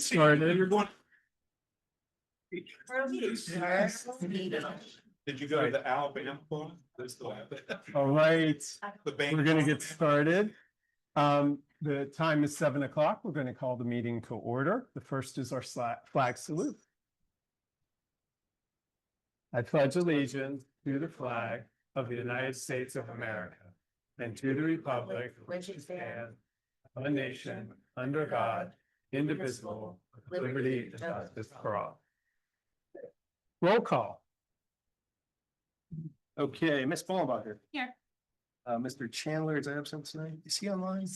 started. You're going. Did you go to the Alabama one? All right, The bank. we're gonna get started. The time is 7 o'clock. We're going to call the meeting to order. The first is our flag salute. I pledge allegiance to the flag of the United States of America and to the republic which stands one nation under God, indivisible, with liberty and justice for all. Roll call. Okay, Ms. Ballenbacher. Here. Mr. Chandler is absent tonight. Is he online?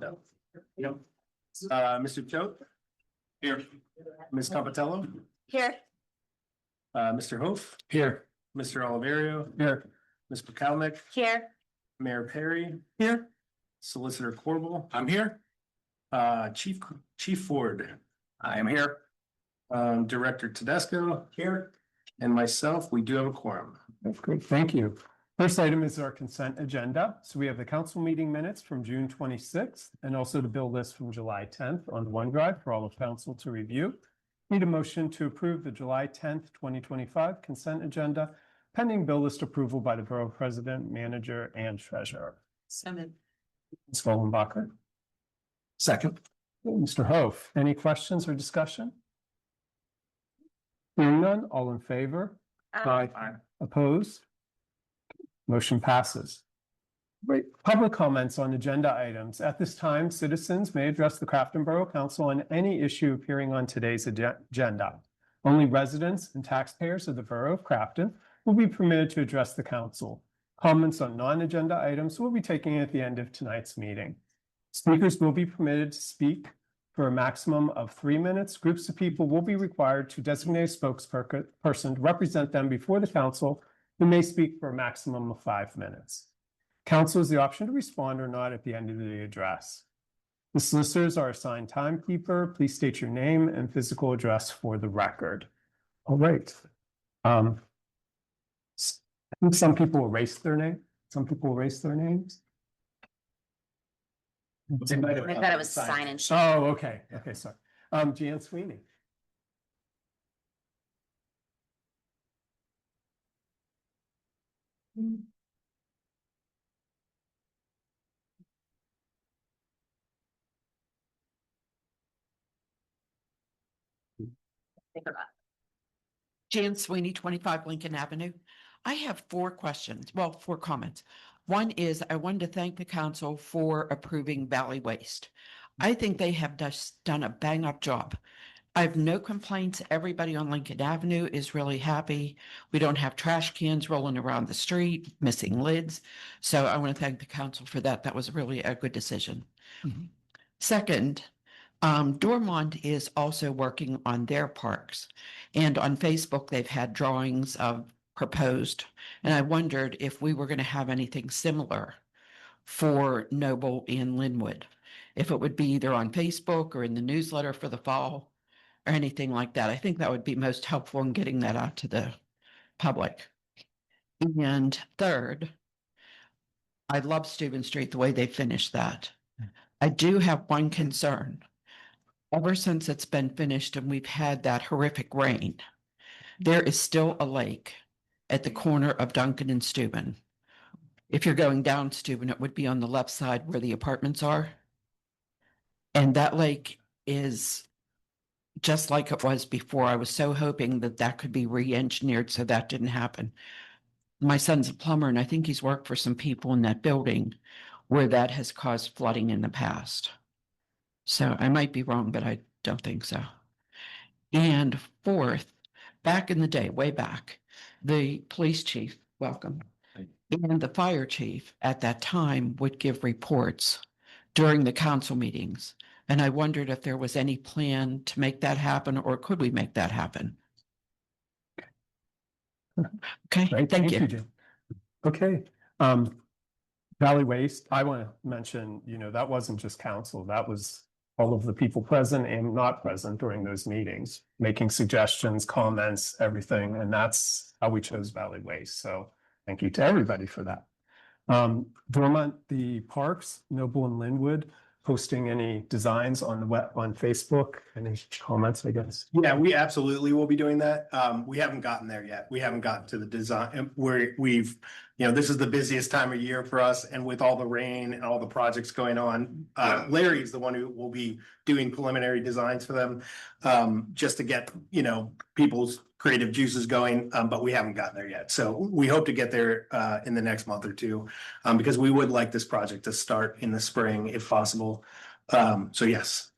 No. Yep. Mr. Choate. Here. Ms. Capitello. Here. Mr. Hof. Here. Mr. Oliverio. Here. Ms. McCalmick. Here. Mayor Perry. Here. Solicitor Corbel. I'm here. Chief Ford. I am here. Director Tedesco. Here. And myself, we do have a quorum. That's great. Thank you. First item is our consent agenda. So we have the council meeting minutes from June 26th and also the bill list from July 10th on OneDrive for all of council to review. Need a motion to approve the July 10th, 2025 consent agenda pending bill list approval by the Borough President, Manager, and Treasurer. Ms. Ballenbacher. Second. Mr. Hof, any questions or discussion? Hearing none, all in favor? Aye. Opposed? Motion passes. Great. Public comments on agenda items. At this time, citizens may address the Crafton Borough Council on any issue appearing on today's agenda. Only residents and taxpayers of the Borough of Crafton will be permitted to address the council. Comments on non-agenda items will be taken at the end of tonight's meeting. Speakers will be permitted to speak for a maximum of 3 minutes. Groups of people will be required to designate a spokesperson to represent them before the council, who may speak for a maximum of 5 minutes. Council has the option to respond or not at the end of the address. The solicitors are assigned timekeeper. Please state your name and physical address for the record. All right. I think some people erase their name. Some people erase their names. I thought it was sign and sheet. Oh, okay. Okay, sorry. Jan Sweeney. Jan Sweeney, 25 Lincoln Avenue. I have 4 questions, well, 4 comments. One is I wanted to thank the council for approving Valley Waste. I think they have just done a bang up job. I have no complaints. Everybody on Lincoln Avenue is really happy. We don't have trash cans rolling around the street, missing lids. So I want to thank the council for that. That was really a good decision. Mhm. Second, Dormont is also working on their parks. And on Facebook, they've had drawings of proposed. And I wondered if we were going to have anything similar for Noble and Linwood. If it would be either on Facebook or in the newsletter for the fall or anything like that. I think that would be most helpful in getting that out to the public. And third, I love Steuben Street, the way they finished that. I do have one concern. Ever since it's been finished and we've had that horrific rain, there is still a lake at the corner of Duncan and Steuben. If you're going down Steuben, it would be on the left side where the apartments are. And that lake is just like it was before. I was so hoping that that could be re-engineered so that didn't happen. My son's a plumber and I think he's worked for some people in that building where that has caused flooding in the past. So I might be wrong, but I don't think so. And fourth, back in the day, way back, the police chief, welcome, and the fire chief at that time would give reports during the council meetings. And I wondered if there was any plan to make that happen, or could we make that happen? Okay, Great. thank you. Jan. Okay. Valley Waste, I want to mention, that wasn't just council. That was all of the people present and not present during those meetings, making suggestions, comments, everything. And that's how we chose Valley Waste. So thank you to everybody for that. Dormont, the parks, Noble and Linwood, posting any designs on the web, on Facebook? Any comments, I guess? Yeah, we absolutely will be doing that. We haven't gotten there yet. We haven't gotten to the design, and we've, this is the busiest time of year for us, and with all the rain and all the projects going on, Larry is the one who will be doing preliminary designs for them, just to get, people's creative juices going, but we haven't gotten there yet. So we hope to get there in the next month or two, because we would like this project to start in the spring if possible. So yes.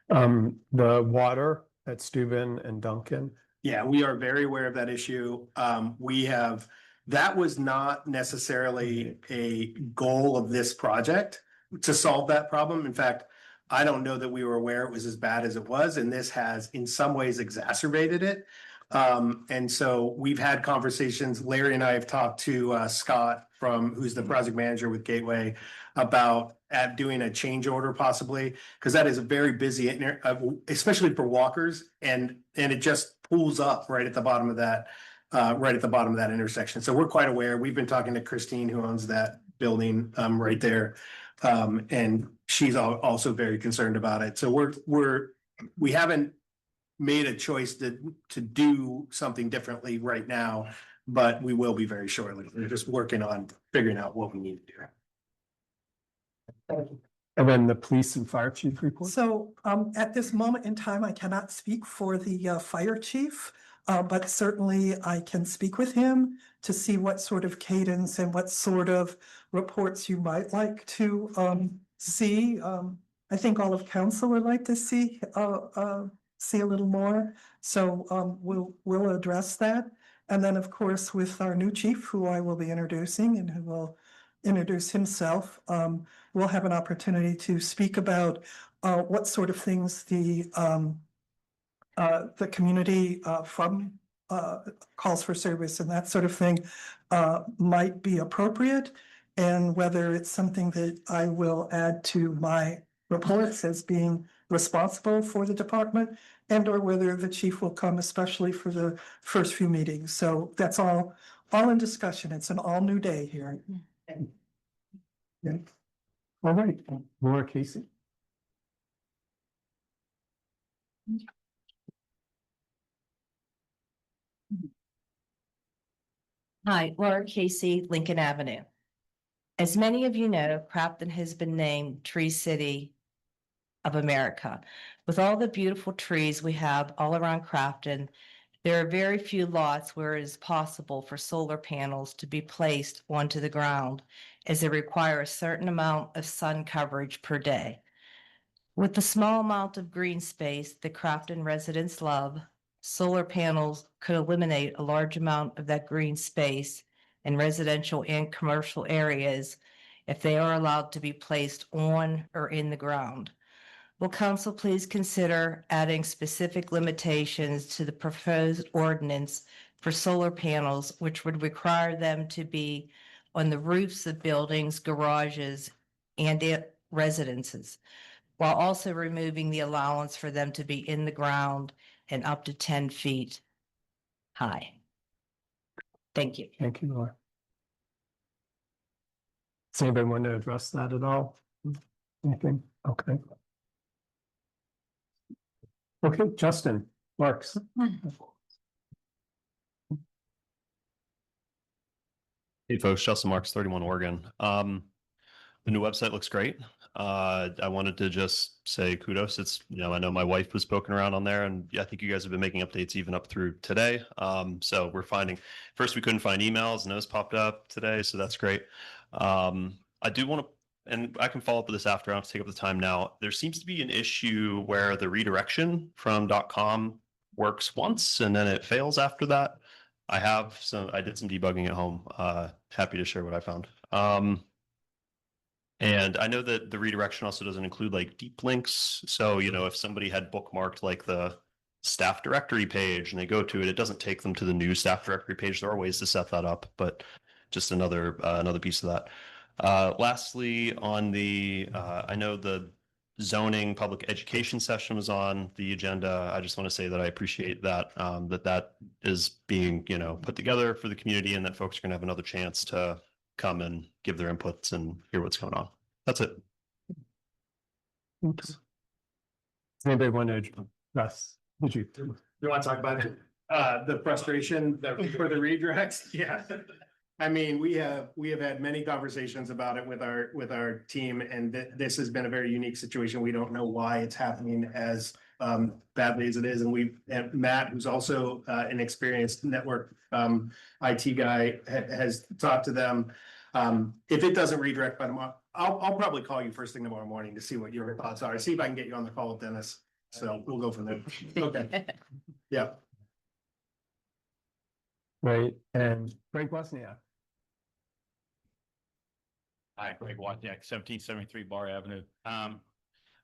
The water at Steuben and Duncan. Yeah, we are very aware of that issue. That was not necessarily a goal of this project to solve that problem. In fact, I don't know that we were aware it was as bad as it was, and this has in some ways exacerbated it. And so we've had conversations. Larry and I have talked to Scott who's the project manager with Gateway, about doing a change order possibly, because that is a very busy, especially for walkers, and it just pulls up right at the bottom of that, intersection. So we're quite aware. We've been talking to Christine, who owns that building right there, and she's also very concerned about it. So we haven't made a choice to do something differently right now, but we will be very shortly. We're just working on figuring out what we need to do. And then the police and fire chief report? So at this moment in time, I cannot speak for the fire chief, but certainly I can speak with him to see what sort of cadence and what sort of reports you might like to see. I think all of council would like to see a little more. So we'll address that. And then, of course, with our new chief, who I will be introducing and who will introduce himself, we'll have an opportunity to speak about what sort of things the community from calls for service and that sort of thing might be appropriate, and whether it's something that I will add to my reports as being responsible for the department, and or whether the chief will come especially for the first few meetings. So that's all in discussion. It's an all new day here. Yeah. All right, Laura Casey. Hi, Laura Casey, Lincoln Avenue. As many of you know, Crafton has been named Tree City of America. With all the beautiful trees we have all around Crafton, there are very few lots where it is possible for solar panels to be placed onto the ground, as they require a certain amount of sun coverage per day. With the small amount of green space the Crafton residents love, solar panels could eliminate a large amount of that green space in residential and commercial areas if they are allowed to be placed on or in the ground. Will council please consider adding specific limitations to the proposed ordinance for solar panels, which would require them to be on the roofs of buildings, garages, and residences, while also removing the allowance for them to be in the ground and up to 10 feet high? Thank you. Thank you, Laura. Does anybody want to address that at all? Anything? Okay. Okay, Justin Marks. Hey folks, Justin Marks, 31 Oregon. The new website looks great. I wanted to just say kudos. It's, I know my wife was poking around on there, and I think you guys have been making updates even up through today. So we're finding, first we couldn't find emails, and those popped up today, so that's great. I do want to, and I can follow up with this after, I don't have to take up the time now. There seems to be an issue where the redirection from .com works once and then it fails after that. I did some debugging at home. Happy to share what I found. And I know that the redirection also doesn't include like deep links. So, if somebody had bookmarked like the staff directory page and they go to it, it doesn't take them to the new staff directory page. There are ways to set that up, but just another piece of that. Lastly, on I know the zoning public education session was on the agenda. I just want to say that I appreciate that, that is being, put together for the community, and that folks are going to have another chance to come and give their inputs and hear what's going on. That's it. Does anybody want to address? Did you? You want to talk about the frustration for the redirects? Yeah. I mean, we have had many conversations about it with our team, and this has been a very unique situation. We don't know why it's happening as badly as it is. And Matt, who's also an experienced network IT guy, has talked to them. If it doesn't redirect by tomorrow, I'll probably call you first thing tomorrow morning to see what your thoughts are. See if I can get you on the call with Dennis. So we'll go from there. Okay. Yeah. Right, and Greg Wozniak. Hi, Greg Wozniak, 1773 Bar Avenue. I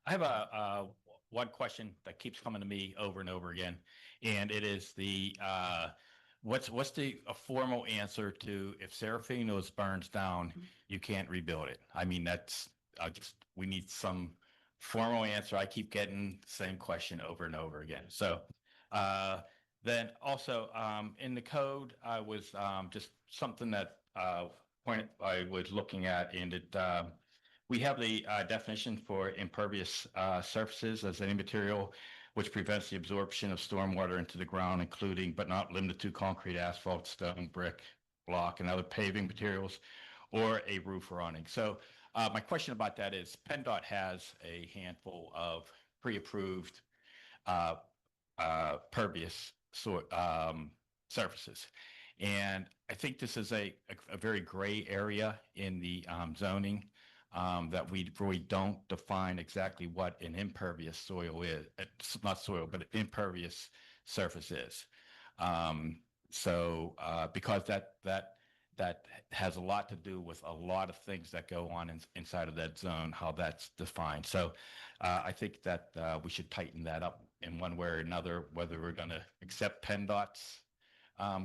have one question that keeps coming to me over and over again, and it is what's a formal answer to if Serafino's burns down, you can't rebuild it? I mean, we need some formal answer. I keep getting the same question over and over again. So then also in the code, I was just something that I was looking at, and we have the definition for impervious surfaces as any material which prevents the absorption of stormwater into the ground, including but not limited to concrete, asphalt, stone, brick, block, and other paving materials, or a roof or awning. So my question about that is PennDOT has a handful of pre-approved pervious surfaces. And I think this is a very gray area in the zoning that we really don't define exactly what an impervious soil is. It's not soil, but an impervious surface is. Because that has a lot to do with a lot of things that go on inside of that zone, how that's defined. So I think that we should tighten that up in one way or another, whether we're going to accept PennDOT's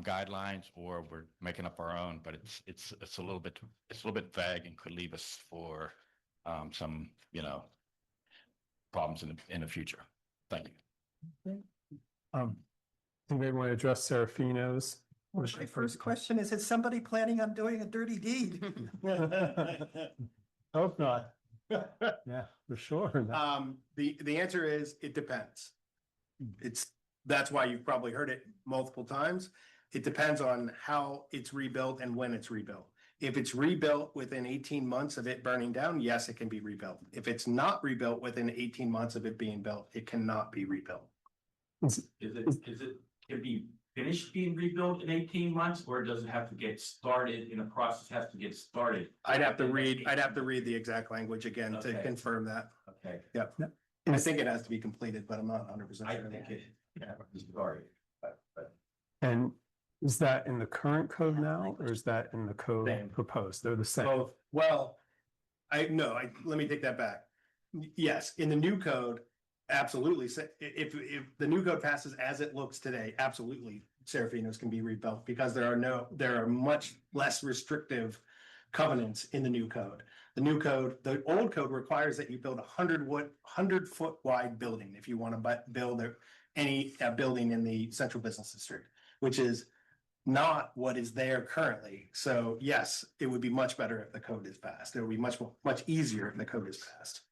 guidelines or we're making up our own. But it's a little bit vague and could leave us for some problems in the future. Thank you. Anybody want to address Serafino's? My first question is somebody planning on doing a dirty deed? Hope not. Yeah, for sure. The answer is it depends. That's why you've probably heard it multiple times. It depends on how it's rebuilt and when it's rebuilt. If it's rebuilt within 18 months of it burning down, yes, it can be rebuilt. If it's not rebuilt within 18 months of it being built, it cannot be rebuilt. Is it can be finished being rebuilt in 18 months, or does it have to get started in a process has to get started? I'd have to read the exact language again to confirm that. Okay. Yep. I think it has to be completed, but I'm not 100% sure. I think it started. And is that in the current code now, or is that in the code proposed? They're the same. Both. Well, let me take that back. Yes, in the new code, absolutely. If the new code passes as it looks today, absolutely, Serafino's can be rebuilt because there are much less restrictive covenants in the new code. The new code, the old code requires that you build 100-foot wide building if you want to build any building in the central business district, which is not what is there currently. So yes, it would be much better if the code is passed. It would be much easier if the code is passed.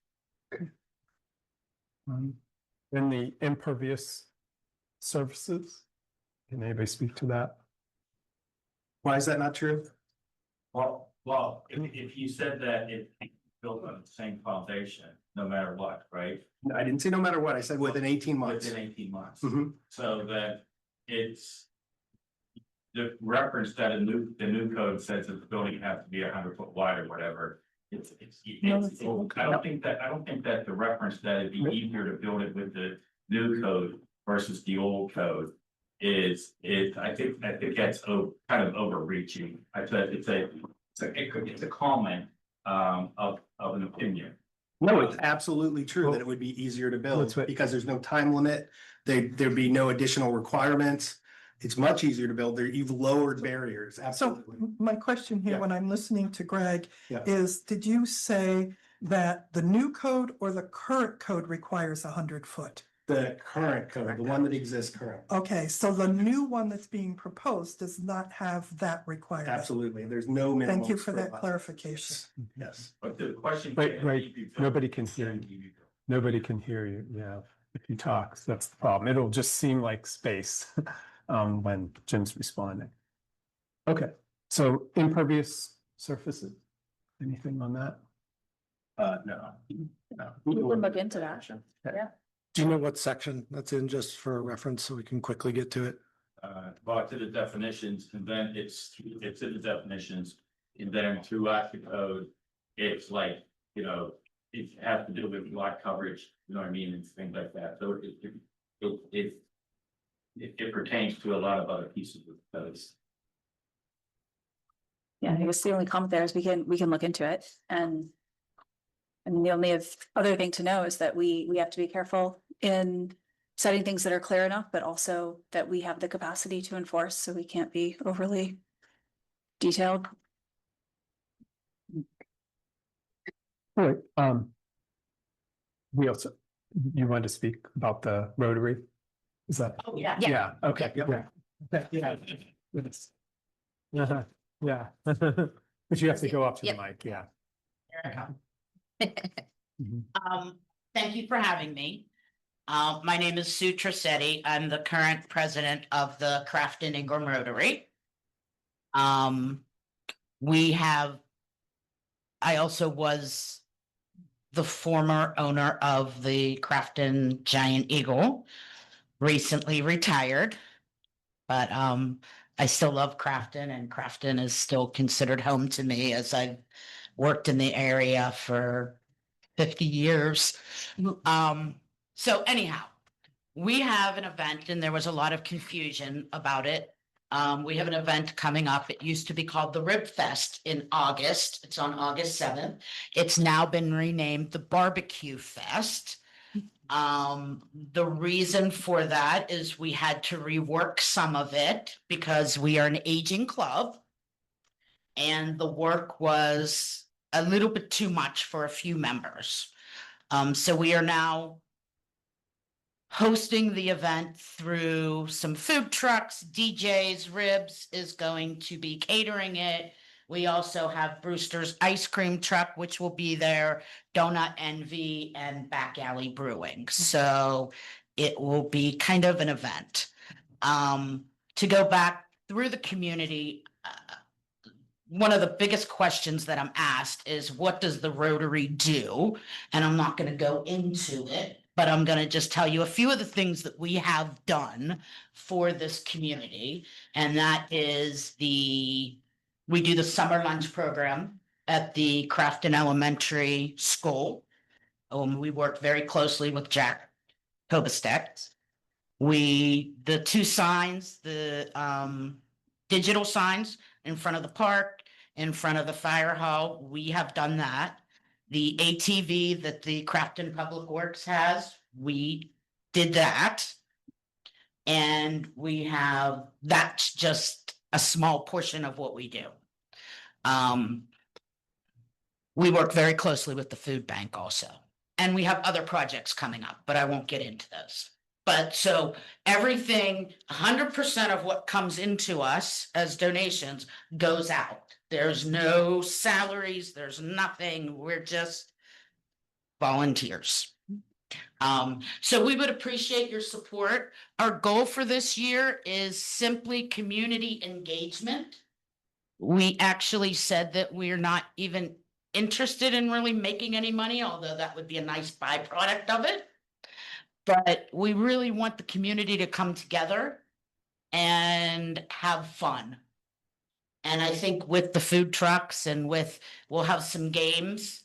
In the impervious surfaces, can anybody speak to that? Why is that not true? Well, if you said that it built on the same foundation, no matter what, right? I didn't say no matter what. I said within 18 months. Within 18 months. Mhm. So that it's the reference that the new code says that the building has to be 100-foot wide or whatever. I don't think that the reference that it'd be easier to build it with the new code versus the old code is I think that's kind of overreaching. I said it's a comment of an opinion. No, it's absolutely true that it would be easier to build because there's no time limit. There'd be no additional requirements. It's much easier to build. You've lowered barriers. Absolutely. So my question here, Yeah. when I'm listening to Greg, Yeah. is did you say that the new code or the current code requires 100-foot? The current code, the one that exists currently. Okay, so the new one that's being proposed does not have that requirement. Absolutely. There's no minimum. Thank you for that clarification. Yes. But the question. Right, nobody can hear you. Nobody can hear you, yeah, if you talk, so that's the problem. It'll just seem like space when Jim's responding. Okay, so impervious surfaces, anything on that? No. We can look into that. Do you know what section that's in, just for reference, so we can quickly get to it? Well, to the definitions, and then it's in the definitions, and then throughout the code, it's like, you know, it has to do with lot coverage, you know what I mean, and things like that, so it pertains to a lot of other pieces of those. Yeah, I guess the only comment there is we can look into it and. And the only other thing to know is that we have to be careful in setting things that are clear enough, but also that we have the capacity to enforce, so we can't be overly detailed. All right, we also, you wanted to speak about the Rotary? Is that? Oh, yeah. Yeah, okay, yeah. Yeah. Yes. Uh-huh, yeah. But you have to go up to the Yep. mic, yeah. Here I go. Mhm. Thank you for having me. My name is Sue Trassetti. I'm the current president of the Crafton Ingram Rotary. I also was the former owner of the Crafton Giant Eagle, recently retired. But I still love Crafton, and Crafton is still considered home to me, as I've worked in the area for 50 years. So anyhow, we have an event, and there was a lot of confusion about it. We have an event coming up. It used to be called the Rib Fest in August. It's on August 7th. It's now been renamed the Barbecue Fest. The reason for that is we had to rework some of it because we are an aging club. And the work was a little bit too much for a few members. So we are now hosting the event through some food trucks, DJs, Ribs is going to be catering it. We also have Brewster's Ice Cream Truck, which will be there, Donut Envy, and Back Alley Brewing. So it will be kind of an event. To go back through the community, one of the biggest questions that I'm asked is, what does the Rotary do? And I'm not going to go into it, but I'm going to just tell you a few of the things that we have done for this community. And that is we do the summer lunch program at the Crafton Elementary School. We work very closely with Jack Kobestek. The two signs, the digital signs in front of the park, in front of the fire hall, we have done that. The ATV that the Crafton Public Works has, we did that. And that's just a small portion of what we do. We work very closely with the food bank also. And we have other projects coming up, but I won't get into those. But so everything, 100% of what comes into us as donations goes out. There's no salaries, there's nothing. We're just volunteers. So we would appreciate your support. Our goal for this year is simply community engagement. We actually said that we're not even interested in really making any money, although that would be a nice byproduct of it. But we really want the community to come together and have fun. And I think with the food trucks and we'll have some games,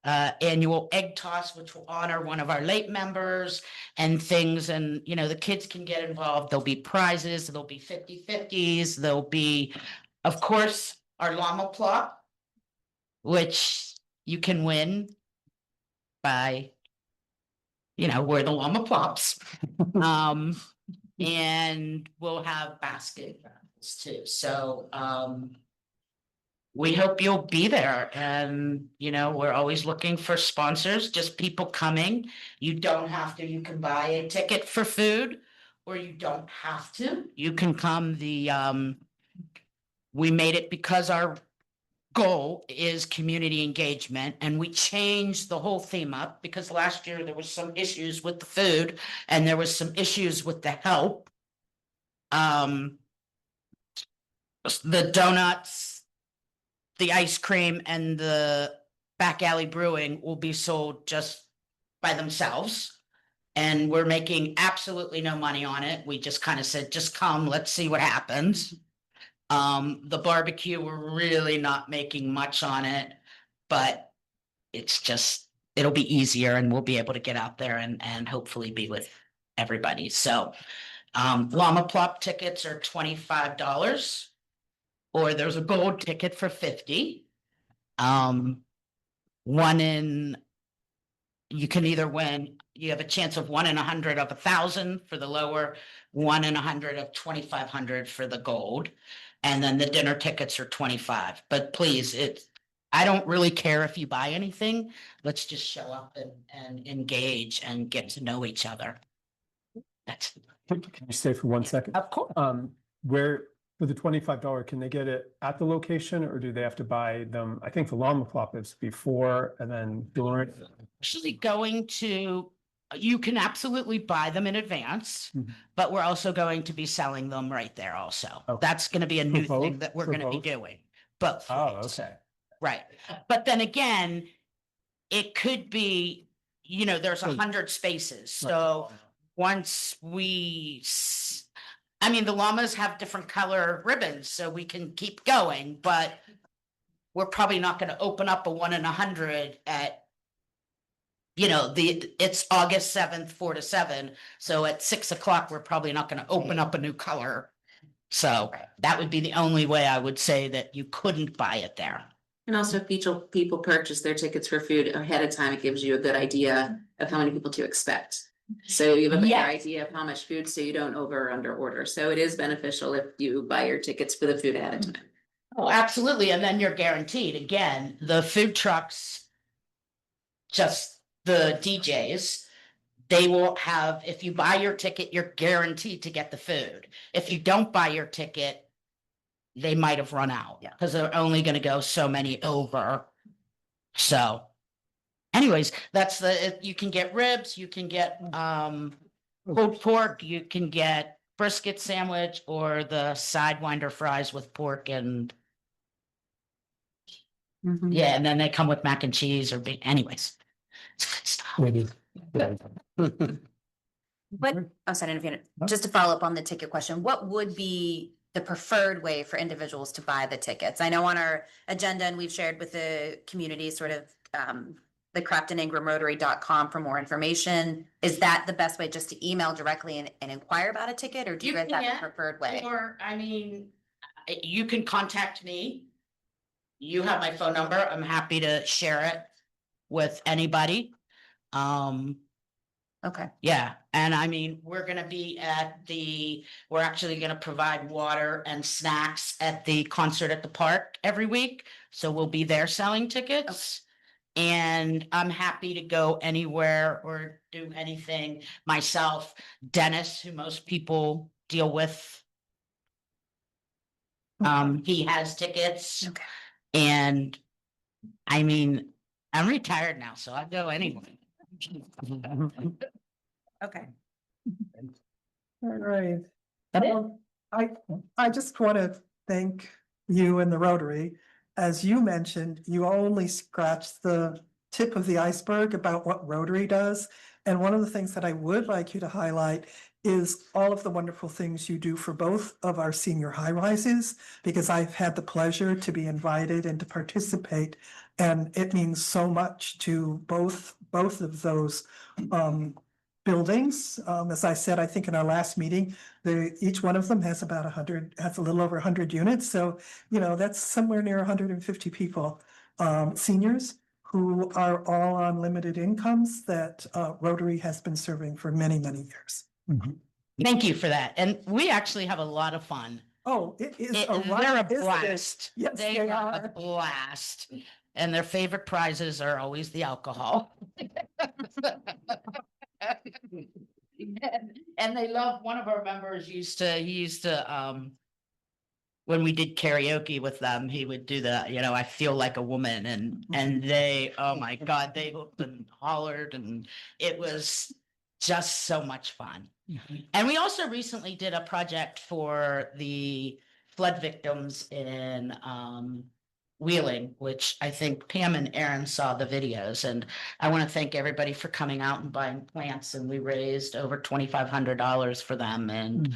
annual egg toss, which will honor one of our late members and things. And, you know, the kids can get involved. There'll be prizes. There'll be 50-50s. There'll be, of course, our llama plot, which you can win by, you know, where the llama plops. And we'll have basket raffles too. So we hope you'll be there. And, you know, we're always looking for sponsors, just people coming. You don't have to, you can buy a ticket for food, or you don't have to. You can come. We made it because our goal is community engagement, and we changed the whole theme up because last year there was some issues with the food and there was some issues with the help. The donuts, the ice cream, and the back alley brewing will be sold just by themselves. And we're making absolutely no money on it. We just kind of said, just come, let's see what happens. The barbecue, we're really not making much on it, but it's just, it'll be easier and we'll be able to get out there and hopefully be with everybody. So, llama plop tickets are $25, or there's a gold ticket for 50. You can either win, you have a chance of 1 in 100 of 1,000 for the lower, 1 in 100 of 2,500 for the gold. And then the dinner tickets are 25, but please, I don't really care if you buy anything. Let's just show up and engage and get to know each other. That's. Can you stay for 1 second? Of course. Where, for the $25, can they get it at the location or do they have to buy them? I think the llama plop is before and then during. Actually going to, you can absolutely buy them in advance, but we're also going to be selling them right there also. Okay. That's going to be a new both? thing that we're For going to be both? doing. But Oh, okay. right. But then again, it could be, there's 100 spaces. So once I mean, the llamas have different color ribbons, so we can keep going, but we're probably not going to open up a 1 in 100 at, it's August 7th, 4 to 7. So at 6 o'clock, we're probably not going to open up a new color. So that would be the only way I would say that you couldn't buy it there. And also, if people purchase their tickets for food ahead of time, it gives you a good idea of how many people to expect. So you have a better Yes. idea of how much food, so you don't over or under order. So it is beneficial if you buy your tickets for the food ahead of time. Oh, absolutely. And then you're guaranteed, again, the food trucks, just the DJs, they will have, if you buy your ticket, you're guaranteed to get the food. If you don't buy your ticket, they might have run out because they're only going to go so many over. So anyways, you can get ribs, you can get pulled pork, you can get brisket sandwich or the sidewinder fries with pork and yeah, and then they come with mac and cheese or anyways. It's good stuff. Just to follow up on the ticket question, what would be the preferred way for individuals to buy the tickets? I know on our agenda, and we've shared with the community sort of the craftoningramrotary.com for more information. Is that the best way, just to email directly and inquire about a ticket, or do you guys have a preferred way? Or, I mean, you can contact me. You have my phone number. I'm happy to share it with anybody. Okay. Yeah, and I mean, we're actually gonna provide water and snacks at the concert at the park every week. So we'll be there selling tickets. And I'm happy to go anywhere or do anything myself. Dennis, who most people deal with, he has tickets. Okay. And I mean, I'm retired now, so I go anywhere. Okay. All right. I just want to thank you and the Rotary. As you mentioned, you only scratched the tip of the iceberg about what Rotary does. And one of the things that I would like you to highlight is all of the wonderful things you do for both of our senior high rises, because I've had the pleasure to be invited and to participate. And it means so much to both of those buildings. As I said, I think in our last meeting, each one of them has about has a little over 100 units. So, that's somewhere near 150 people, seniors who are all on limited incomes that Rotary has been serving for many, many years. Thank you for that. And we actually have a lot of fun. Oh, it is They're a isn't it? blast. Yes, They they are are. a blast. And their favorite prizes are always the alcohol. And they love, one of our members he used to when we did karaoke with them, he would do the, you know, I feel like a woman and they, oh my God, they hooped and hollered and it was just so much fun. And we also recently did a project for the flood victims in Wheeling, which I think Pam and Aaron saw the videos. And I want to thank everybody for coming out and buying plants. And we raised over $2,500 for them. And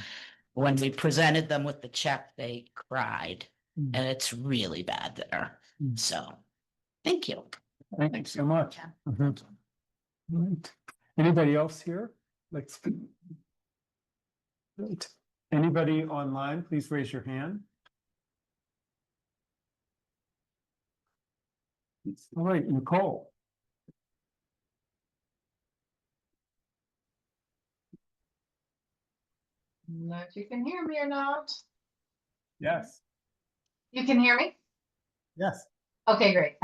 when we presented them with the check, they cried. And it's really bad there. So thank you. Thanks so much. Mhm. Right. Anybody else here? Like, speak? Right. Anybody online, please raise your hand. All right, Nicole. No, if you can hear me or not. Yes. You can hear me? Yes. Okay, great.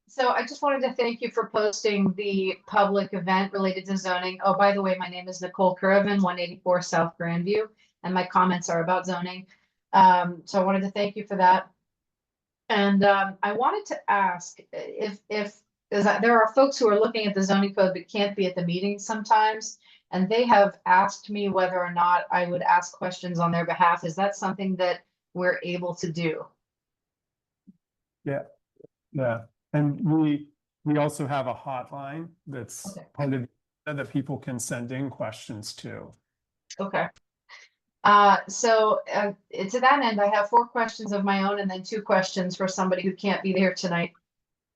So I just wanted to thank you for posting the public event related to zoning. Oh, by the way, my name is Nicole Curvin, 184 South Grandview, and my comments are about zoning. So I wanted to thank you for that. And I wanted to ask if there are folks who are looking at the zoning code but can't be at the meeting sometimes, and they have asked me whether or not I would ask questions on their behalf. Is that something that we're able to do? Yeah. Yeah. And we also have a hotline that's part of that people can send in questions to. Okay. So to that end, I have 4 questions of my own and then 2 questions for somebody who can't be there tonight.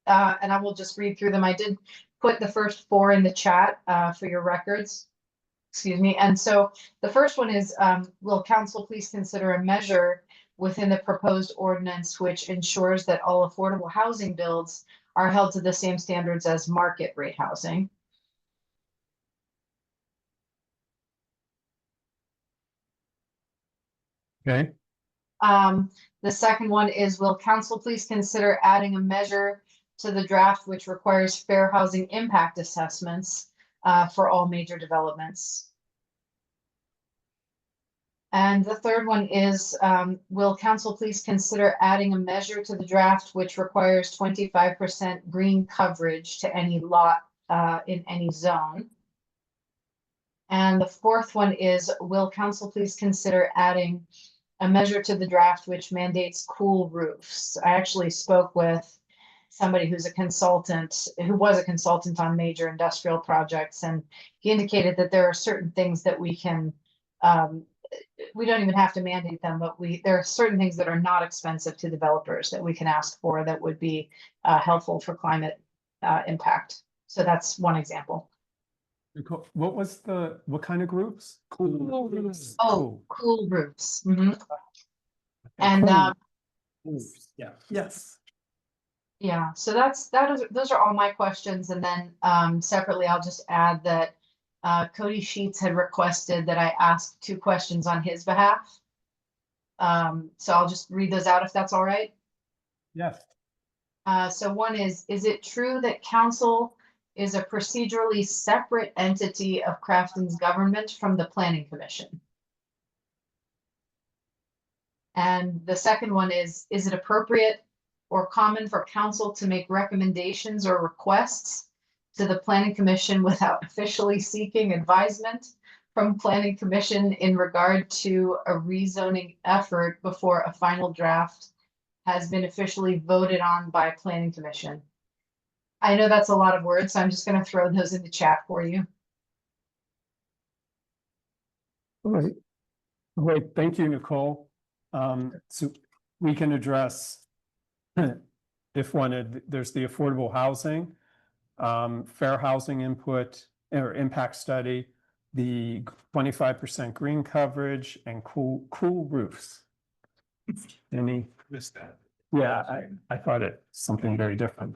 And I will just read through them. I did put the first 4 in the chat for your records. Excuse me. And so the first one is, will council please consider a measure within the proposed ordinance which ensures that all affordable housing builds are held to the same standards as market rate housing? Okay. The second one is, will council please consider adding a measure to the draft which requires fair housing impact assessments for all major developments? And the third one is, will council please consider adding a measure to the draft which requires 25% green coverage to any lot in any zone? And the fourth one is, will council please consider adding a measure to the draft which mandates cool roofs? I actually spoke with somebody who was a consultant on major industrial projects, and he indicated that there are certain things that we can, we don't even have to mandate them, but there are certain things that are not expensive to developers that we can ask for that would be helpful for climate impact. So that's one example. What kind of groups? Cool roofs. Oh, cool roofs. Mhm. And Cool roofs. Yeah. Yes. yeah, so those are all my questions. And then separately, I'll just add that Cody Sheets had requested that I ask 2 questions on his behalf. So I'll just read those out if that's all right. Yes. So one is it true that council is a procedurally separate entity of Crafton's government from the planning commission? And the second one is it appropriate or common for council to make recommendations or requests to the planning commission without officially seeking advisement from planning commission in regard to a rezoning effort before a final draft has been officially voted on by planning commission? I know that's a lot of words, so I'm just going to throw those in the chat for you. All right. All right. Thank you, Nicole. So we can address if wanted, there's the affordable housing, fair housing input or impact study, the 25% green coverage, and cool roofs. Any? Missed that. Yeah, I thought it something very different.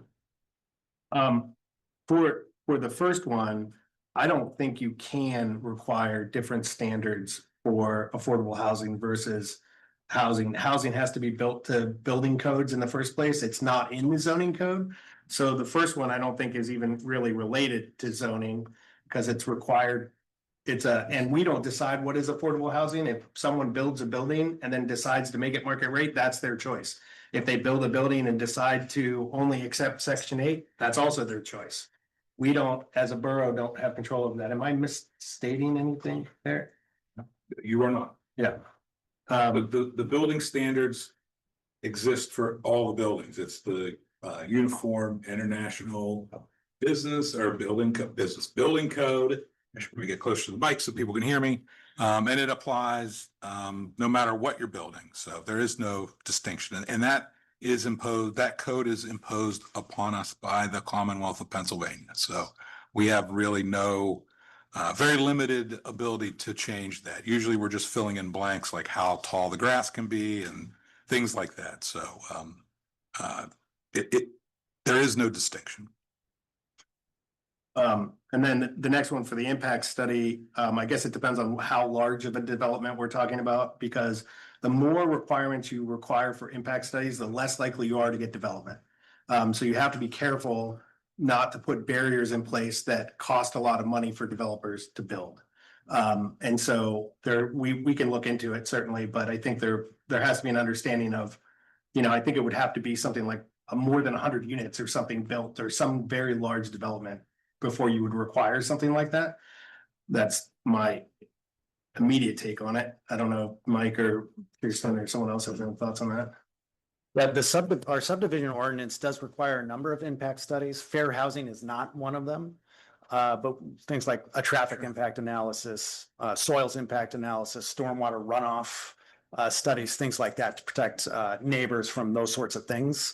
For the first one, I don't think you can require different standards for affordable housing versus housing. Housing has to be built to building codes in the first place. It's not in the zoning code. So the first one I don't think is even really related to zoning because it's required and we don't decide what is affordable housing. If someone builds a building and then decides to make it market rate, that's their choice. If they build a building and decide to only accept Section 8, that's also their choice. We don't, as a borough, don't have control of that. Am I misstating anything there? You are not. Yeah. The building standards exist for all the buildings. It's the uniform international business or business building code. I should probably get closer to the mic so people can hear me. And it applies no matter what you're building. So there is no distinction. And that is imposed, that code is imposed upon us by the Commonwealth of Pennsylvania. So we have really no very limited ability to change that. Usually we're just filling in blanks like how tall the grass can be and things like that. So there is no distinction. And then the next one for the impact study, I guess it depends on how large of a development we're talking about, because the more requirements you require for impact studies, the less likely you are to get development. So you have to be careful not to put barriers in place that cost a lot of money for developers to build. And so we can look into it certainly, but I think there has to be an understanding of, I think it would have to be something like more than 100 units or something built or some very large development before you would require something like that. That's my immediate take on it. I don't know, Mike or Kirsten or someone else has any thoughts on that. Yeah, our subdivision ordinance does require a number of impact studies. Fair housing is not one of them. But things like a traffic impact analysis, soils impact analysis, stormwater runoff studies, things like that to protect neighbors from those sorts of things.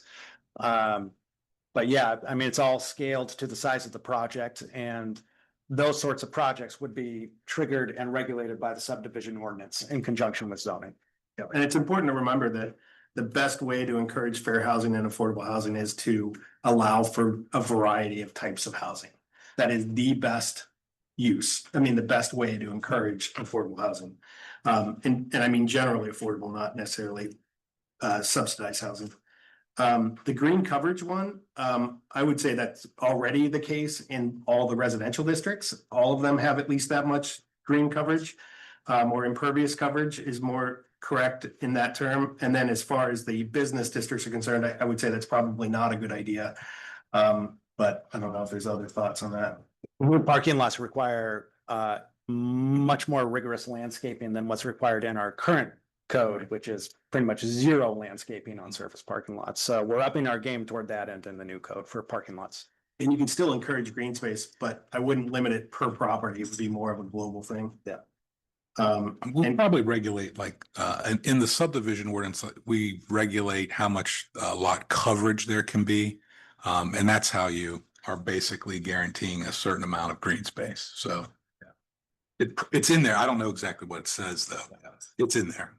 But yeah, I mean, it's all scaled to the size of the project, and those sorts of projects would be triggered and regulated by the subdivision ordinance in conjunction with zoning. Yeah, and it's important to remember that the best way to encourage fair housing and affordable housing is to allow for a variety of types of housing. That is the best use. I mean, the best way to encourage affordable housing. And I mean, generally affordable, not necessarily subsidized housing. The green coverage one, I would say that's already the case in all the residential districts. All of them have at least that much green coverage, or impervious coverage is more correct in that term. And then as far as the business districts are concerned, I would say that's probably not a good idea. But I don't know if there's other thoughts on that. Parking lots require much more rigorous landscaping than what's required in our current code, which is pretty much zero landscaping on surface parking lots. So we're upping our game toward that end in the new code for parking lots. And you can still encourage green space, but I wouldn't limit it per property. It would be more of a global thing. Yeah. We'll probably regulate like in the subdivision ordinance, we regulate how much lot coverage there can be. And that's how you are basically guaranteeing a certain amount of green space. So it's in there. I don't know exactly what it says though. It's in there.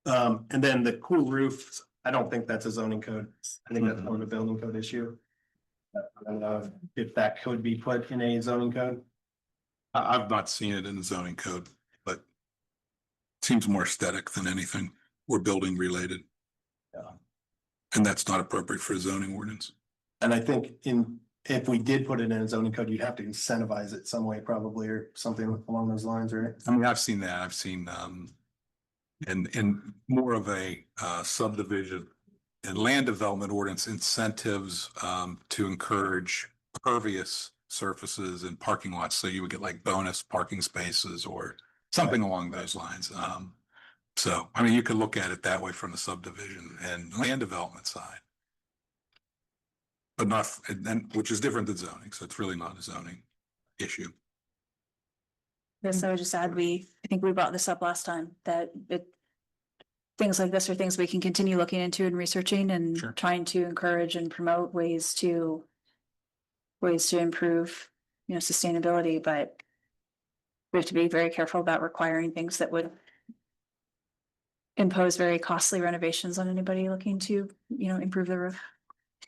And then the cool roofs, I don't think that's a zoning code. I think that's more of a building code issue. I don't know if that could be put in a zoning code. I've not seen it in the zoning code, but it seems more aesthetic than anything or building related. Yeah. And that's not appropriate for a zoning ordinance. And I think if we did put it in a zoning code, you'd have to incentivize it some way probably, or something along those lines, right? I mean, I've seen that. I've seen in more of a subdivision and land development ordinance incentives to encourage pervious surfaces and parking lots. So you would get like bonus parking spaces or something along those lines. So, I mean, you could look at it that way from the subdivision and land development side. But not, which is different than zoning. So it's really not a zoning issue. Yes, I would just add, I think we brought this up last time, that things like this are things we can continue looking into and researching and trying to encourage and promote ways to improve, sustainability, but we have to be very careful about requiring things that would impose very costly renovations on anybody looking to, improve the roof.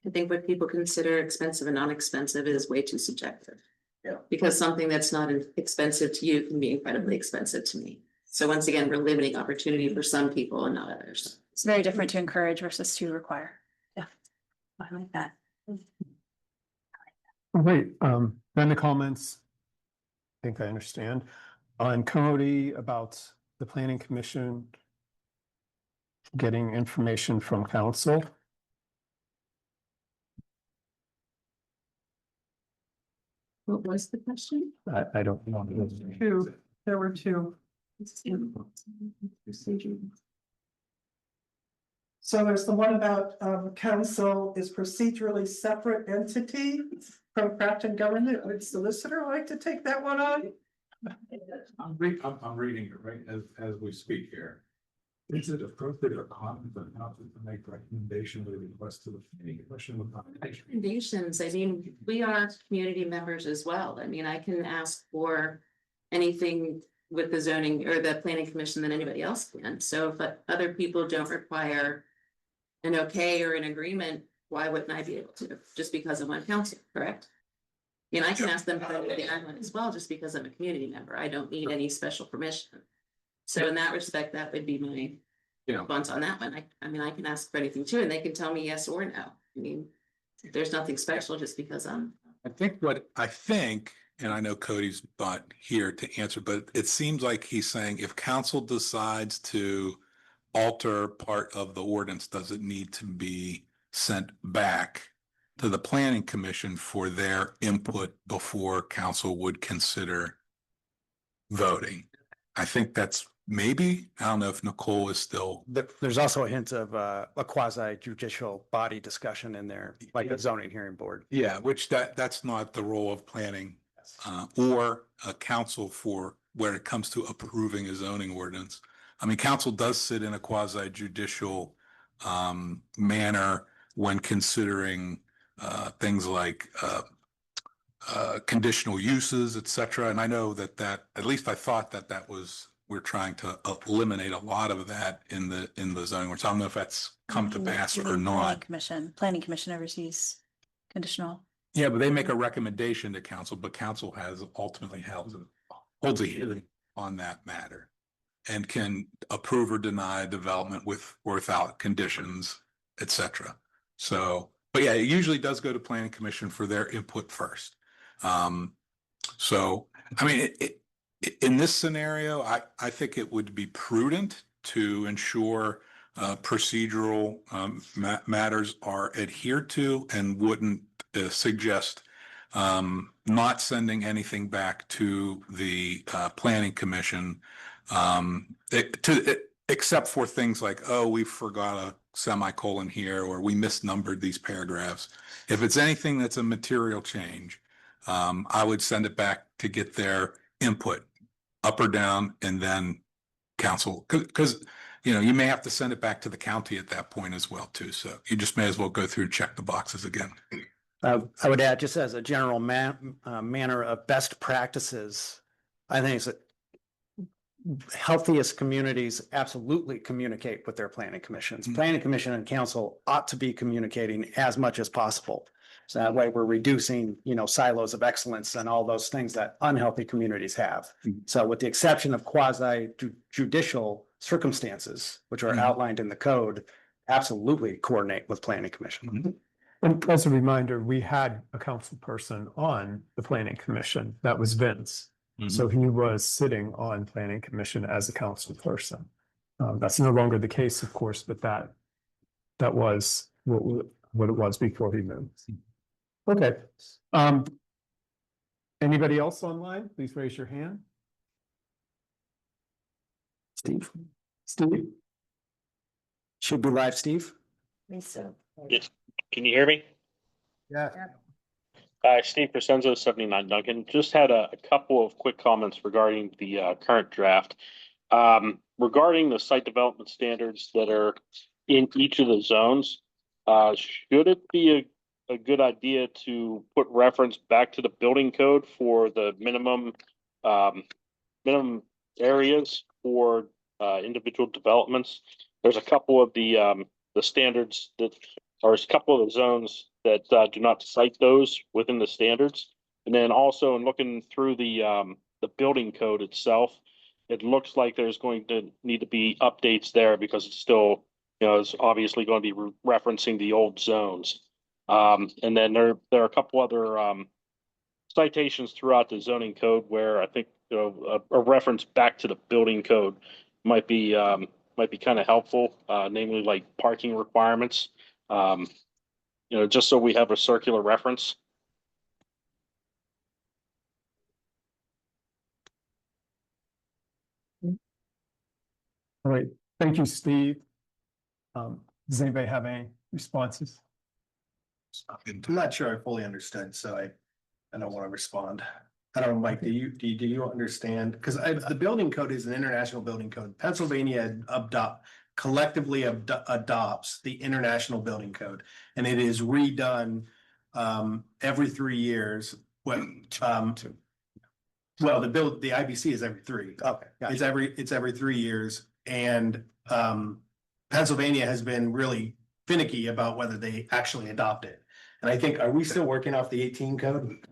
I think what people consider expensive and non-expensive is way too subjective. Yeah. Because something that's not expensive to you can be incredibly expensive to me. So once again, we're limiting opportunity for some people and not others. It's very different to encourage versus to require. Yeah, I like that. Wait, then the comments. I think I understand. on Cody about the planning commission getting information from council. What was the question? I don't know. Two, there were two. So there's the one about council is procedurally separate entity from Crafton government. Would solicitor like to take that one on? I'm reading it right as we speak here. Is it appropriate or common for council to make recommendation or request to the planning commission with accommodation? Recommendations, I mean, we are community members as well. I mean, I can ask for anything with the zoning or the planning commission than anybody else can. So if other people don't require an okay or an agreement, why wouldn't I be able to, just because I'm on council, correct? And I can ask them for anything I want as well, just because I'm a community member. I don't need any special permission. So in that respect, that would be my response on that one. I mean, I can ask for anything too, and they can tell me yes or no. I mean, there's nothing special just because I'm. I think, and I know Cody's not here to answer, but it seems like he's saying if council decides to alter part of the ordinance, does it need to be sent back to the planning commission for their input before council would consider voting? I think that's maybe, I don't know if Nicole is still. There's also a hint of a quasi judicial body discussion in there, like a zoning hearing board. Yeah, which that's not the role of planning or a council for where it comes to approving a zoning ordinance. I mean, council does sit in a quasi judicial manner when considering things like conditional uses, et cetera. And I know that at least I thought that was, we're trying to eliminate a lot of that in the zoning ordinance. I don't know if that's come to pass or not. Planning commission oversees conditional. Yeah, but they make a recommendation to council, but council has ultimately holds a hearing on that matter and can approve or deny development with or without conditions, et cetera. So, but yeah, it usually does go to planning commission for their input first. So, I mean, in this scenario, I think it would be prudent to ensure procedural matters are adhered to and wouldn't suggest not sending anything back to the planning commission except for things like, oh, we forgot a semicolon here, or we misnumbered these paragraphs. If it's anything that's a material change, I would send it back to get their input up or down, and then council, because you may have to send it back to the county at that point as well too. So you just may as well go through and check the boxes again. I would add, just as a general manner of best practices, I think it's healthiest communities absolutely communicate with their planning commissions. Planning commission and council ought to be communicating as much as possible. So that way we're reducing, silos of excellence and all those things that unhealthy communities have. So with the exception of quasi judicial circumstances, which are outlined in the code, absolutely coordinate with planning commission. And as a reminder, we had a council person on the planning commission. That was Vince. So he was sitting on planning commission as a council person. That's no longer the case, of course, but that was what it was before he moved. Okay. Anybody else online? Please raise your hand. Steve? Steve? Should be live, Steve. Yes. Can you hear me? Yeah. Steve Crescenzo, 79 Duncan. Just had a couple of quick comments regarding the current draft. Regarding the site development standards that are in each of the zones, should it be a good idea to put reference back to the building code for the minimum areas for individual developments? There's a couple of the standards that, or a couple of the zones that do not cite those within the standards. And then also in looking through the building code itself, it looks like there's going to need to be updates there because it's still, it's obviously going to be referencing the old zones. And then there are a couple other citations throughout the zoning code where I think you know, a reference back to the building code might be kind of helpful, namely like parking requirements. You know, just so we have a circular reference. All right, thank you, Steve. Does anybody have any responses? I'm not sure I fully understood, so I don't want to respond. I don't know, Mike, do you understand? Because the building code is an international building code. Pennsylvania collectively adopts the international building code, and it is redone every 3 years. When well, the IBC is every 3. Okay. Gotcha. It's every 3 years, and Pennsylvania has been really finicky about whether they actually adopt it. And I think, are we still working off the 18 code?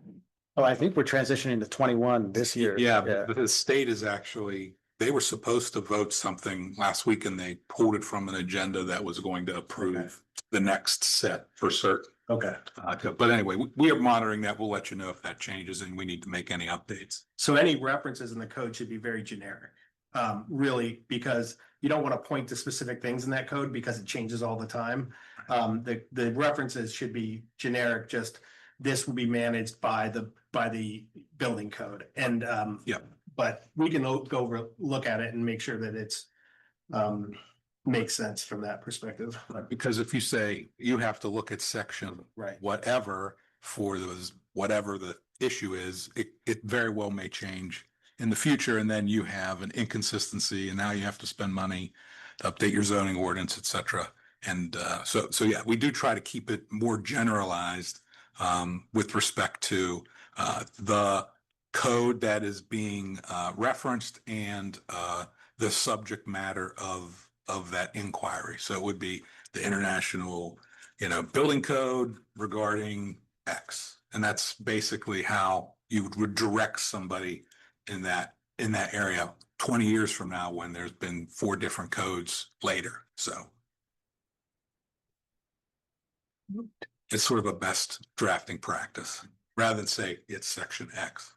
Oh, I think we're transitioning to 21 this year. Yeah, but the state is actually, they were supposed to vote something last week and they pulled it from an agenda that was going to approve the next set for certain. Okay. But anyway, we are monitoring that. We'll let you know if that changes and we need to make any updates. So any references in the code should be very generic, really, because you don't want to point to specific things in that code because it changes all the time. The references should be generic, just this will be managed by the building code. And but we can go look at it and make sure that it's makes sense from that perspective. Because if you say you have to look at section whatever for those, whatever the issue is, it very well may change in the future, and then you have an inconsistency, and now you have to spend money to update your zoning ordinance, et cetera. And so yeah, we do try to keep it more generalized with respect to the code that is being referenced and the subject matter of that inquiry. So it would be the international, building code regarding X, and that's basically how you would direct somebody in that area 20 years from now when there's been 4 different codes later. So it's sort of a best drafting practice rather than say it's section X,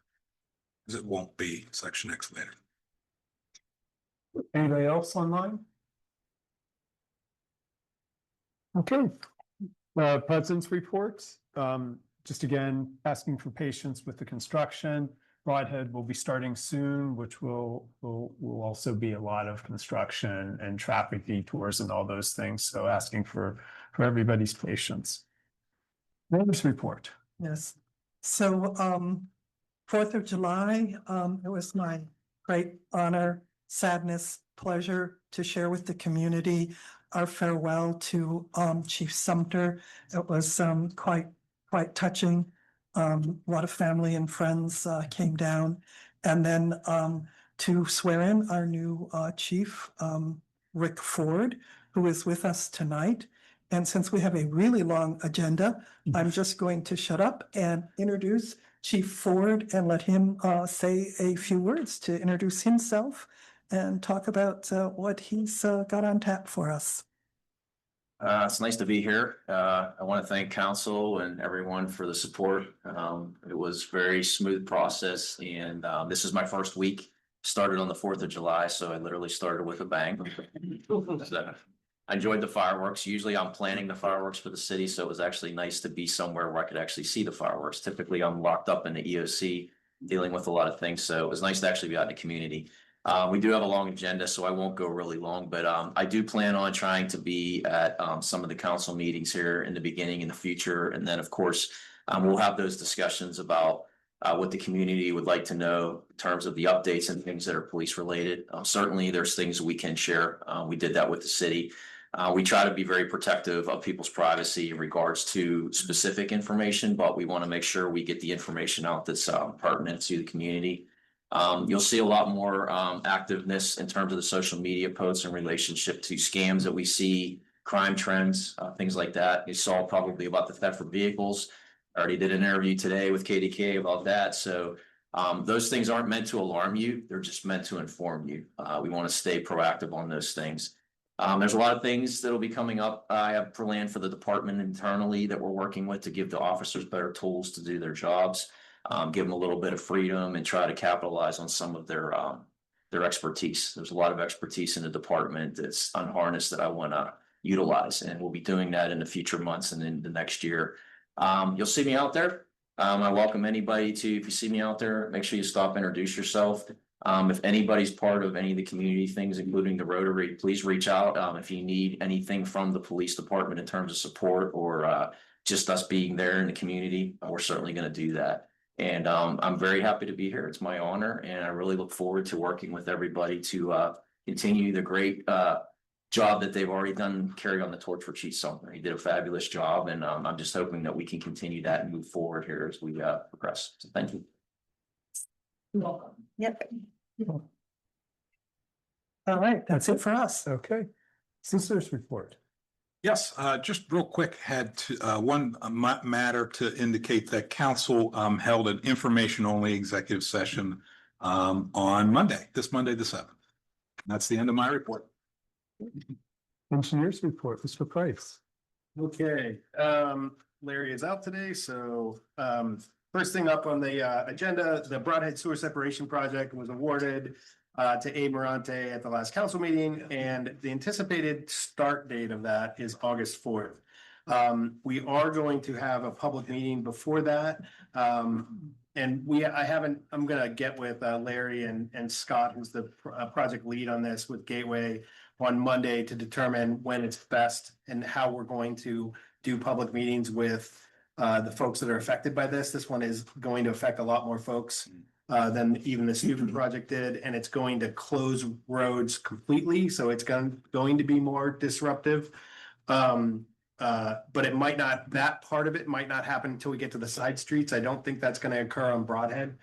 because it won't be section X later. Anybody else online? Okay, president's reports. Just again, asking for patience with the construction. Broadhead will be starting soon, which will also be a lot of construction and traffic detours and all those things. So asking for everybody's patience. Mayor's report. Yes, so 4th of July, it was my great honor, sadness, pleasure to share with the community our farewell to Chief Sumter. It was quite touching. A lot of family and friends came down, and then to swear in our new chief, Rick Ford, who is with us tonight. And since we have a really long agenda, I'm just going to shut up and introduce Chief Ford and let him say a few words to introduce himself and talk about what he's got on tap for us. It's nice to be here. I want to thank council and everyone for the support. It was a very smooth process, and this is my first week. Started on the 4th of July, so I literally started with a bang. I enjoyed the fireworks. Usually I'm planning the fireworks for the city, so it was actually nice to be somewhere where I could actually see the fireworks. Typically I'm locked up in the EOC dealing with a lot of things, so it was nice to actually be out in the community. We do have a long agenda, so I won't go really long, but I do plan on trying to be at some of the council meetings here in the beginning, in the future. And then, of course, we'll have those discussions about what the community would like to know in terms of the updates and things that are police related. Certainly, there's things we can share. We did that with the city. We try to be very protective of people's privacy in regards to specific information, but we want to make sure we get the information out that's pertinent to the community. You'll see a lot more activeness in terms of the social media posts in relationship to scams that we see, crime trends, things like that. You saw probably about the theft of vehicles. I already did an interview today with KDK about that. So those things aren't meant to alarm you. They're just meant to inform you. We want to stay proactive on those things. There's a lot of things that'll be coming up. I have planned for the department internally that we're working with to give the officers better tools to do their jobs. give them a little bit of freedom and try to capitalize on some of their expertise. There's a lot of expertise in the department that's unharnessed that I want to utilize, and we'll be doing that in the future months and in the next year. You'll see me out there. I welcome anybody to, if you see me out there, make sure you stop, introduce yourself. If anybody's part of any of the community things, including the Rotary, please reach out. If you need anything from the police department in terms of support or just us being there in the community, we're certainly going to do that. And I'm very happy to be here. It's my honor, and I really look forward to working with everybody to continue the great job that they've already done, carry on the torch for Chief Sumner. He did a fabulous job, and I'm just hoping that we can continue that and move forward here as we progress. So thank you. You're welcome. Yep. All right, that's it for us. Okay. Solicitor's report. Yes, just real quick, had to, one matter to indicate that council held an information-only executive session on Monday, this Monday, the 7th. That's the end of my report. Engineers report, Mr. Price. Okay, Larry is out today, so first thing up on the agenda, the Broadhead Sewer Separation Project was awarded to Abe Morante at the last council meeting, and the anticipated start date of that is August 4th. We are going to have a public meeting before that. And I'm gonna get with Larry and Scott, who's the project lead on this with Gateway, on Monday to determine when it's best and how we're going to do public meetings with the folks that are affected by this. This one is going to affect a lot more folks than even the student project did, and it's going to close roads completely, so it's going to be more disruptive. But it might not, that part of it might not happen until we get to the side streets. I don't think that's going to occur on Broadhead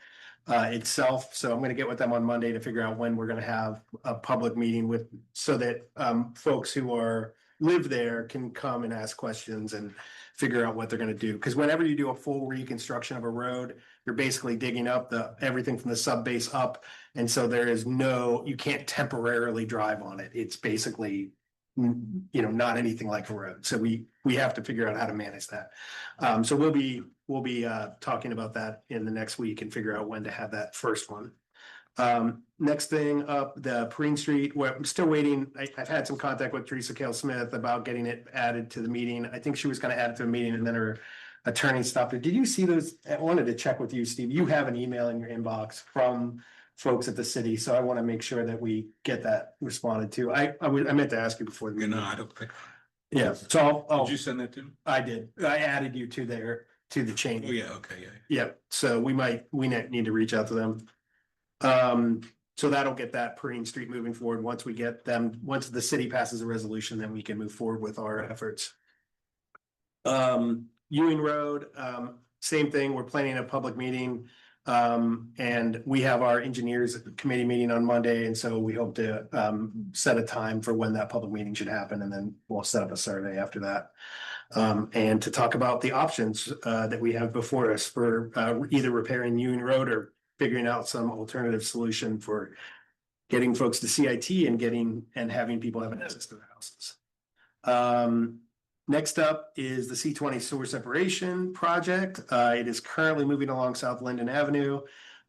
itself. So I'm going to get with them on Monday to figure out when we're going to have a public meeting with, so that folks who live there can come and ask questions and figure out what they're going to do. Because whenever you do a full reconstruction of a road, you're basically digging up everything from the sub base up. And so you can't temporarily drive on it. It's basically, not anything like a road. So we have to figure out how to manage that. So we'll be talking about that in the next week and figure out when to have that first one. Next thing up, the Perrine Street, where I'm still waiting. I've had some contact with Teresa Kale Smith about getting it added to the meeting. I think she was going to add it to the meeting and then her attorney stopped it. Did you see those? I wanted to check with you, Steve. You have an email in your inbox from folks at the city, so I want to make sure that we get that responded to. I meant to ask you before the meeting. I don't think. Yeah, so Did you send that to me? I did. I added you to the chain. Oh, yeah, okay, yeah. Yeah, so we need to reach out to them. So that'll get that Perrine Street moving forward. Once the city passes a resolution, then we can move forward with our efforts. Ewing Road, same thing. We're planning a public meeting. And we have our engineers committee meeting on Monday. And so we hope to set a time for when that public meeting should happen. And then we'll set up a survey after that. And to talk about the options that we have before us for either repairing Ewing Road or figuring out some alternative solution for getting folks to CIT and having people have access to their houses. Next up is the C20 sewer separation project. It is currently moving along South Linden Avenue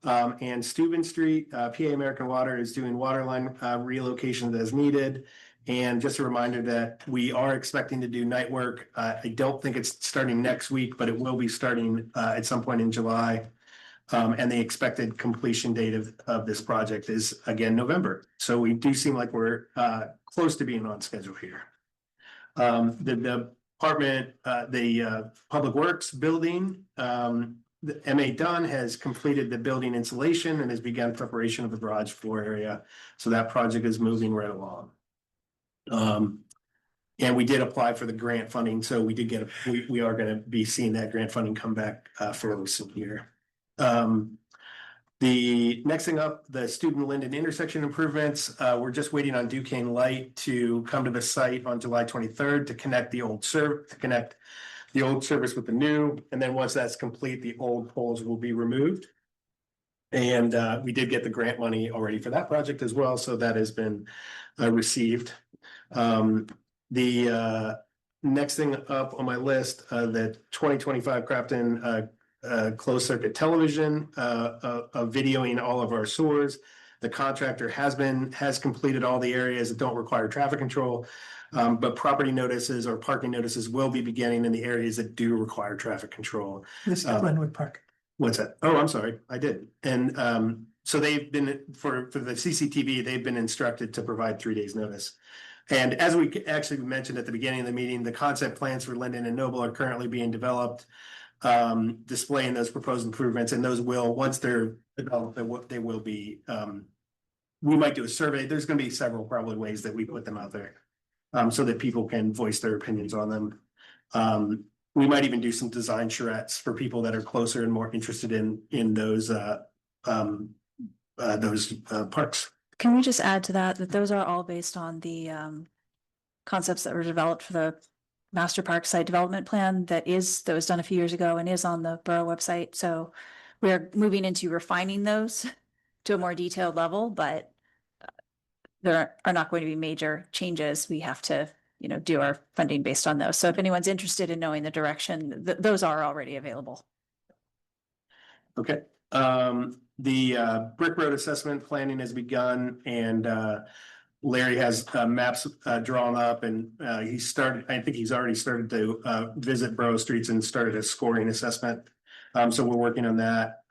and Steuben Street. PA American Water is doing water line relocations as needed. And just a reminder that we are expecting to do night work. I don't think it's starting next week, but it will be starting at some point in July. And the expected completion date of this project is again November. So we do seem like we're close to being on schedule here. The department, the Public Works building, the MA Dunn has completed the building insulation and has begun preparation of the garage floor area. So that project is moving right along. And we did apply for the grant funding. So we are going to be seeing that grant funding come back fairly soon here. The next thing up, the Steuben Linden intersection improvements. We're just waiting on Duquesne Light to come to the site on July 23rd to connect the old service with the new. And then once that's complete, the old poles will be removed. And we did get the grant money already for that project as well. So that has been received. The next thing up on my list, the 2025 Crafton closed circuit television, of videoing all of our sewers. The contractor has completed all the areas that don't require traffic control. But property notices or parking notices will be beginning in the areas that do require traffic control. This is Glenwood Park. What's that? Oh, I'm sorry, I did. And so they've been, for the CCTV, they've been instructed to provide 3 days notice. And as we actually mentioned at the beginning of the meeting, the concept plans for Linden and Noble are currently being developed, displaying those proposed improvements, and those will, once they're developed, they will be, we might do a survey. There's gonna be several probably ways that we put them out there, so that people can voice their opinions on them. We might even do some design charrettes for people that are closer and more interested in those parks. Can we just add to that, that those are all based on the concepts that were developed for the master park site development plan that was done a few years ago and is on the Borough website. So we're moving into refining those to a more detailed level, but there are not going to be major changes. We have to, do our funding based on those. So if anyone's interested in knowing the direction, those are already available. Okay, the Brick Road assessment planning has begun, and Larry has maps drawn up, and I think he's already started to visit Borough streets and started a scoring assessment. So we're working on that.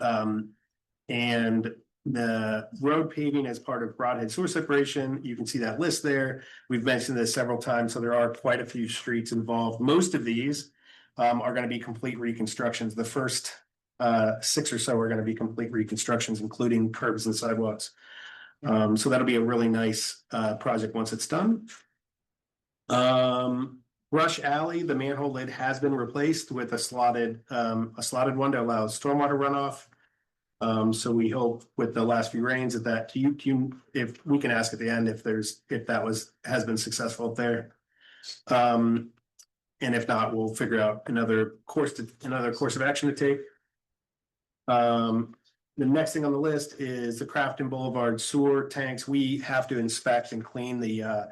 And the road paving as part of Broadhead sewer separation, you can see that list there. We've mentioned this several times, so there are quite a few streets involved. Most of these are going to be complete reconstructions. The first 6 or so are going to be complete reconstructions, including curbs and sidewalks. So that'll be a really nice project once it's done. Brush Alley, the manhole lid has been replaced with a slotted one to allow stormwater runoff. So we hope with the last few rains that if we can ask at the end if that has been successful there. And if not, we'll figure out another course of action to take. The next thing on the list is the Crafton Boulevard sewer tanks. We have to inspect and clean the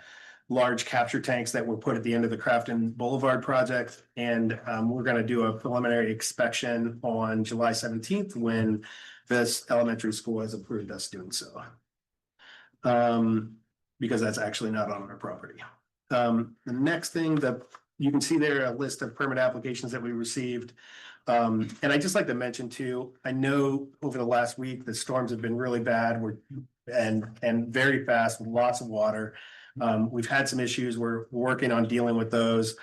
large capture tanks that were put at the end of the Crafton Boulevard project. And we're going to do a preliminary inspection on July 17th when this elementary school has approved us doing so. Because that's actually not on our property. The next thing that you can see there, a list of permit applications that we received. And I just like to mention too, I know over the last week, the storms have been really bad. And very fast with lots of water. We've had some issues. We're working on dealing with those.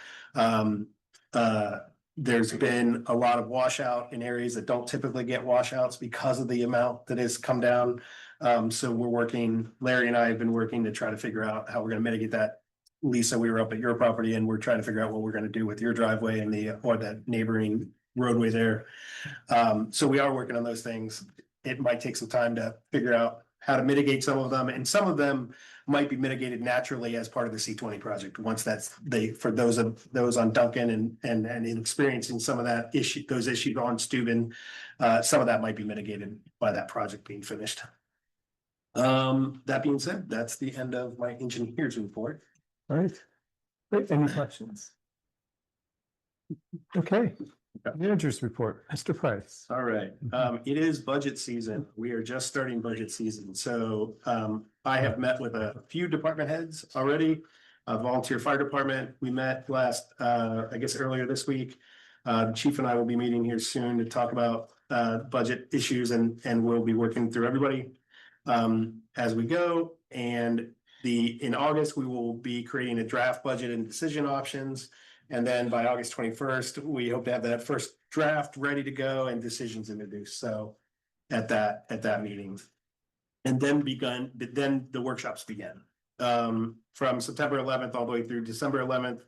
There's been a lot of washout in areas that don't typically get washouts because of the amount that has come down. So Larry and I have been working to try to figure out how we're going to mitigate that. Lisa, we were up at your property and we're trying to figure out what we're going to do with your driveway and that neighboring roadway there. So we are working on those things. It might take some time to figure out how to mitigate some of them, and some of them might be mitigated naturally as part of the C20 project. Once for those on Duncan and experiencing some of those issues on Steuben, some of that might be mitigated by that project being finished. That being said, that's the end of my engineer's report. All right. Great. Any questions? Okay. Manager's report, Mr. Price. All right, it is budget season. We are just starting budget season. So I have met with a few department heads already. Volunteer fire department, we met earlier this week. The chief and I will be meeting here soon to talk about budget issues, and we'll be working through everybody as we go. And in August, we will be creating a draft budget and decision options. And then by August 21st, we hope to have that first draft ready to go and decisions introduced. So at that meeting. And then the workshops begin. From September 11th all the way through December 11th,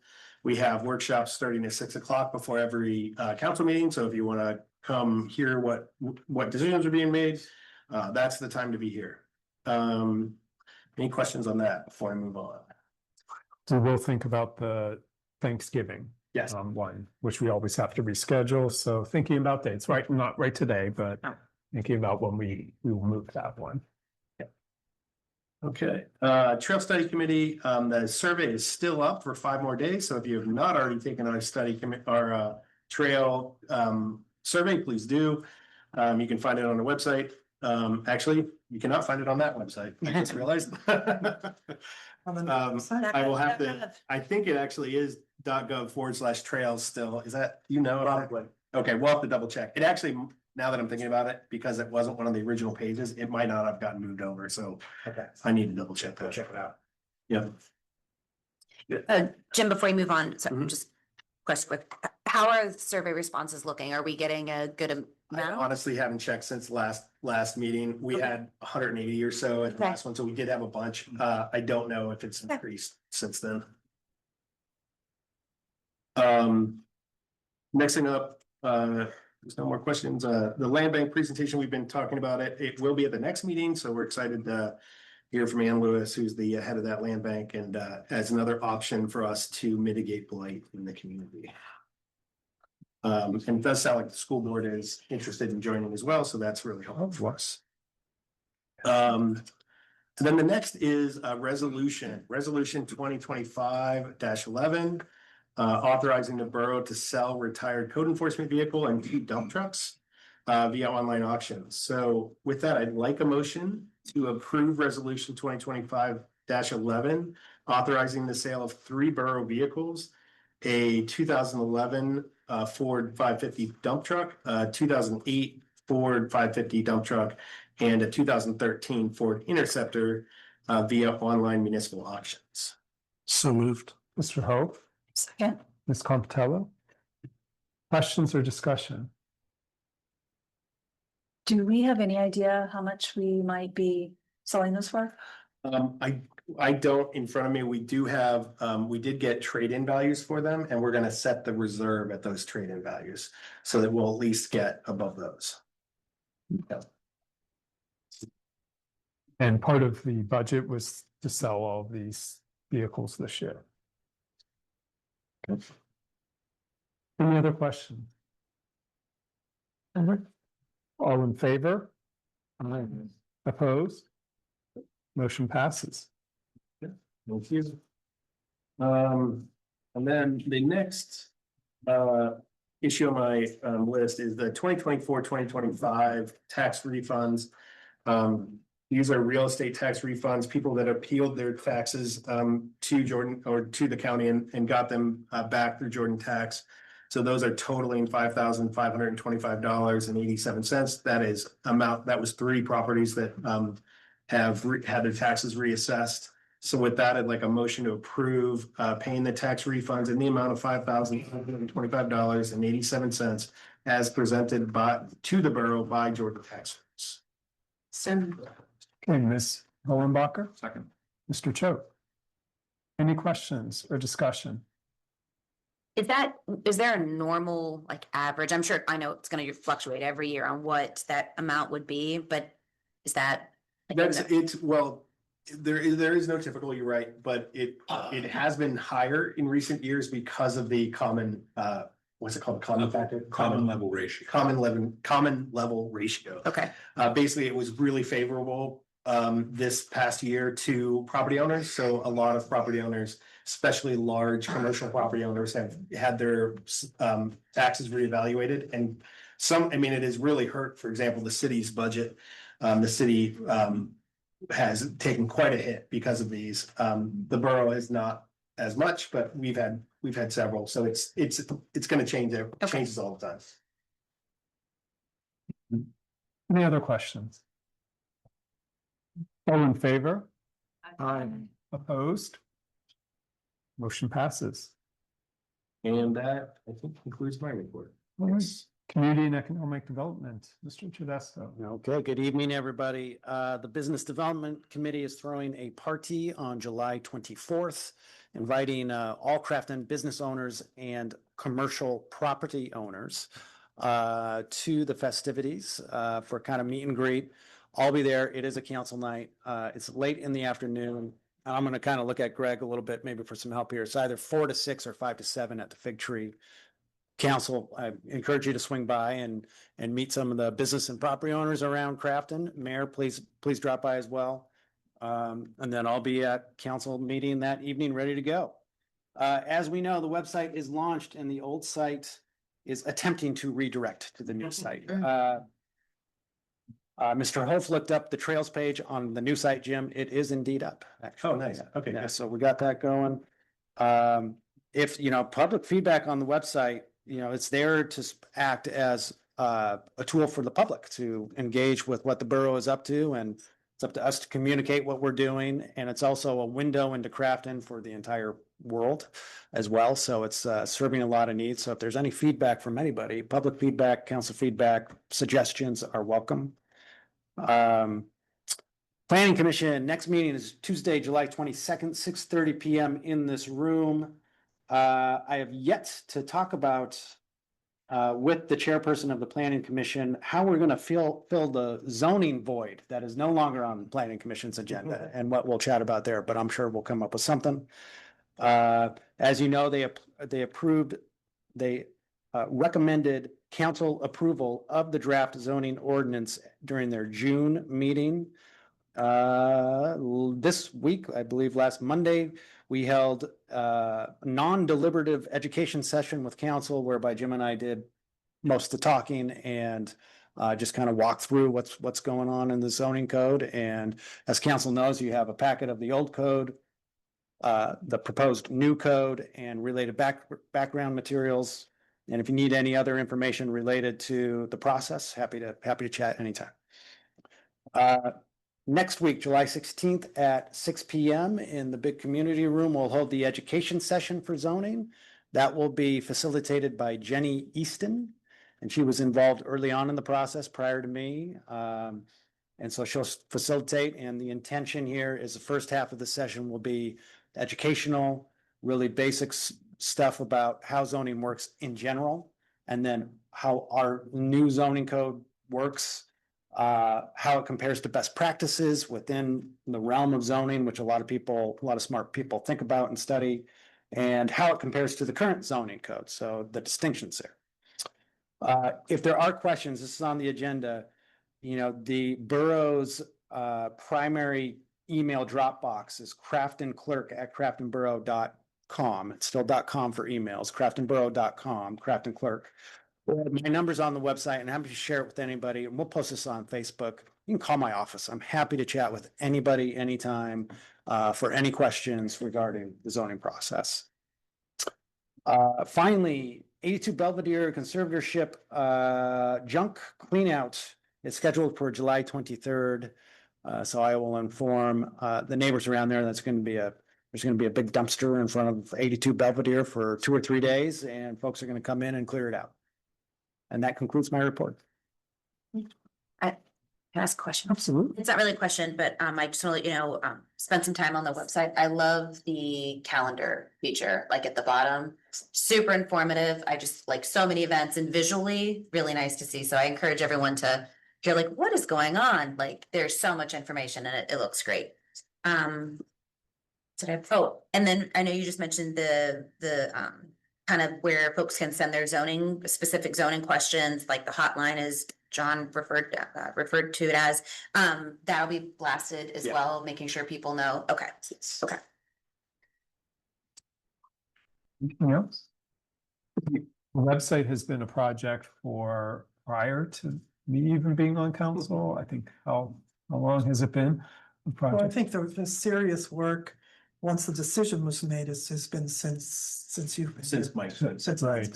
we have workshops starting at 6 o'clock before every council meeting. So if you want to come hear what decisions are being made, that's the time to be here. Any questions on that before I move on? So we'll think about the Thanksgiving. Yes. One, which we always have to reschedule. So thinking about dates, right? Not right today, but thinking about when we will move that one. Yeah. Okay. Trail Study Committee, the survey is still up for 5 more days. So if you have not already taken our trail survey, please do. You can find it on the website. Actually, you cannot find it on that website. I just realized. I will have to, I think it actually is .gov/trails still. Is that, you know? Probably. Okay, we'll have to double check. It actually, now that I'm thinking about it, because it wasn't one of the original pages, it might not have gotten moved over, so. Okay. I need to double check that. Check it out. Yeah. Jim, before you move on, so Mhm. just question quick, how are the survey responses looking? Are we getting a good I amount? honestly haven't checked since last meeting. We had 180 or so at the Okay. last one, so we did have a bunch. I don't know if it's increased since then. Next thing up, there's no more questions. The land bank presentation, we've been talking about it. It will be at the next meeting, so we're excited to hear from Ann Lewis, who's the head of that land bank, and as another option for us to mitigate blight in the community. And it does sound like the school board is interested in joining as well, so that's really helpful for us. And then the next is a resolution 2025-11, authorizing the borough to sell retired code enforcement vehicle and 2 dump trucks via online auctions. So with that, I'd like a motion to approve resolution 2025-11, authorizing the sale of 3 borough vehicles, a 2011 Ford 550 dump truck, a 2008 Ford 550 dump truck, and a 2013 Ford Interceptor via online municipal auctions. So moved. Mr. Hope, Second. Ms. Compatello. Questions or discussion? Do we have any idea how much we might be selling those for? I don't in front of me. We do have, we did get trade-in values for them, and we're gonna set the reserve at those trade-in values so that we'll at least get above those. Yeah. And part of the budget was to sell all of these vehicles this year. Okay. Any other questions? All in favor? Aye. Opposed? Motion passes. Thank you. And then the next issue on my list is the 2024-2025 tax refunds. These are real estate tax refunds, people that appealed their taxes to Jordan or to the county and got them back through Jordan Tax. So those are totaling $5,525.87. That is amount, that was 3 properties that have had their taxes reassessed. So with that, I'd like a motion to approve paying the tax refunds in the amount of $5,525.87 as presented to the borough by Jordan Tax. So Okay, Ms. Hohenbacher, Second. Mr. Choate. Any questions or discussion? Is there a normal, like, average? I'm sure, I know it's gonna fluctuate every year on what that amount would be, but is that? Well, there is no typical, you're right, but it has been higher in recent years because of the common, what's it called? Common factor? Common level ratio. Common level ratio. Okay. Basically, it was really favorable this past year to property owners. So a lot of property owners, especially large commercial property owners, have had their taxes reevaluated. And some, I mean, it has really hurt, for example, the city's budget. The city has taken quite a hit because of these. The borough is not as much, but we've had several. So it's going to change. It changes all the time. Any other questions? All in favor? Aye. Opposed? Motion passes. And that, I think, concludes my report. All right. Community and Economic Development, Mr. Tedesco. Okay, good evening, everybody. The Business Development Committee is throwing a party on July 24th, inviting all Crafton business owners and commercial property owners to the festivities for kind of meet and greet. I'll be there. It is a council night. It's late in the afternoon. I'm going to kind of look at Greg a little bit, maybe for some help here. It's either 4 to 6 or 5 to 7 at the Fig Tree. Council, I encourage you to swing by and meet some of the business and property owners around Crafton. Mayor, please drop by as well. And then I'll be at council meeting that evening, ready to go. As we know, the website is launched and the old site is attempting to redirect to the new site. Mr. Hof looked up the trails page on the new site, Jim. It is indeed up. Actually. Oh, nice. Okay, Yeah, good. so we got that going. If, public feedback on the website, it's there to act as a tool for the public to engage with what the borough is up to, and it's up to us to communicate what we're doing. And it's also a window into Crafton for the entire world as well. So it's serving a lot of needs. So if there's any feedback from anybody, public feedback, council feedback, suggestions are welcome. Planning Commission, next meeting is Tuesday, July 22nd, 6:30 PM in this room. I have yet to talk about with the chairperson of the Planning Commission, how we're gonna fill the zoning void that is no longer on the Planning Commission's agenda, and what we'll chat about there, but I'm sure we'll come up with something. As you know, they recommended council approval of the draft zoning ordinance during their June meeting. This week, I believe last Monday, we held a non-deliberative education session with council whereby Jim and I did most of the talking and just kind of walk through what's going on in the zoning code. And as council knows, you have a packet of the old code, the proposed new code, and related background materials. And if you need any other information related to the process, happy to chat anytime. Next week, July 16th at 6 PM in the big community room, we'll hold the education session for zoning. That will be facilitated by Jenny Easton, and she was involved early on in the process prior to me. And so she'll facilitate, and the intention here is the first half of the session will be educational, really basic stuff about how zoning works in general, and then how our new zoning code works, how it compares to best practices within the realm of zoning, which a lot of smart people think about and study, and how it compares to the current zoning code. So the distinctions there. If there are questions, this is on the agenda. The borough's primary email drop box is craftonclerk@craftonborough.com. It's still .com for emails, craftonborough.com, Crafton Clerk. My number's on the website, and I'm happy to share it with anybody, and we'll post this on Facebook. You can call my office. I'm happy to chat with anybody, anytime, for any questions regarding the zoning process. Finally, 82 Belvedere conservatorship junk cleanout is scheduled for July 23rd. So I will inform the neighbors around there there's going to be a big dumpster in front of 82 Belvedere for 2 or 3 days, and folks are going to come in and clear it out. And that concludes my report. Can I ask a question? Absolutely. It's not really a question, but I just want to let you know, spend some time on the website. I love the calendar feature, like at the bottom. Super informative. I just like so many events, and visually really nice to see. So I encourage everyone to hear like what is going on. Like there's so much information, and it looks great. And then I know you just mentioned the kind of where folks can send their specific zoning questions, like the hotline is John referred to it as, that'll be blasted as well, making sure people know. Okay. Okay. Anything else? The website has been a project for prior to me even being on council. I think how long has it been? Well, I think the serious work, once the decision was made, has been since you've been. Since Mike said. Since Right.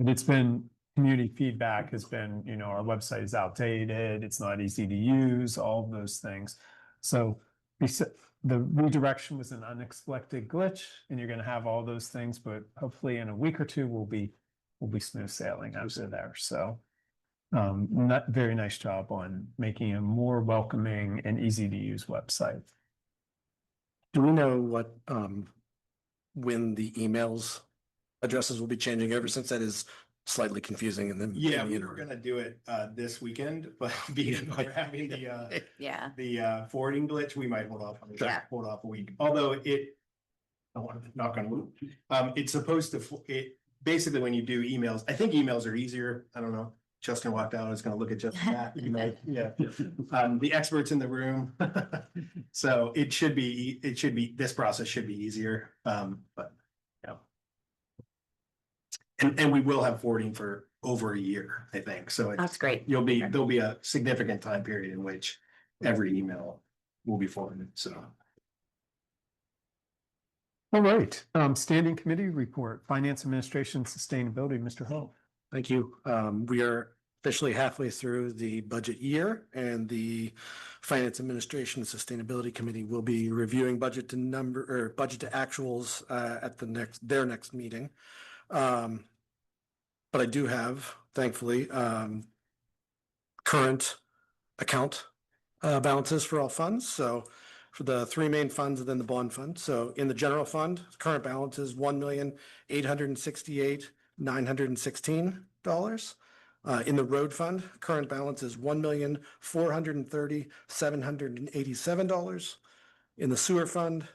And it's been, community feedback has been, our website is outdated, it's not easy to use, all of those things. So the redirection was an unexpected glitch, and you're gonna have all those things, but hopefully in a week or two, we'll be smooth sailing after there. So very nice job on making a more welcoming and easy to use website. Do we know what, when the emails addresses will be changing over, since that is slightly confusing and then. Yeah, we were gonna do it this weekend, but being we're having the forwarding glitch, we might hold off on hold off a week. Although I want to knock on wood. It's supposed to basically when you do emails, I think emails are easier. I don't know. Justin walked out. I was going to look at Justin. The experts in the room. So it should be. This process should be easier. But yeah. And we will have forwarding for over a year, I think, so it's, That's great. there'll be a significant time period in which every email will be forwarded, so. All right, standing committee report, Finance Administration Sustainability, Mr. Ho. Thank you. We are officially halfway through the budget year, and the Finance Administration and Sustainability Committee will be reviewing budget to actuals at their next meeting. But I do have, thankfully, current account balances for all funds. So for the three main funds and then the bond fund. So in the general fund, current balance is $1,868,916. In the road fund, current balance is $1,430,787. In the sewer fund,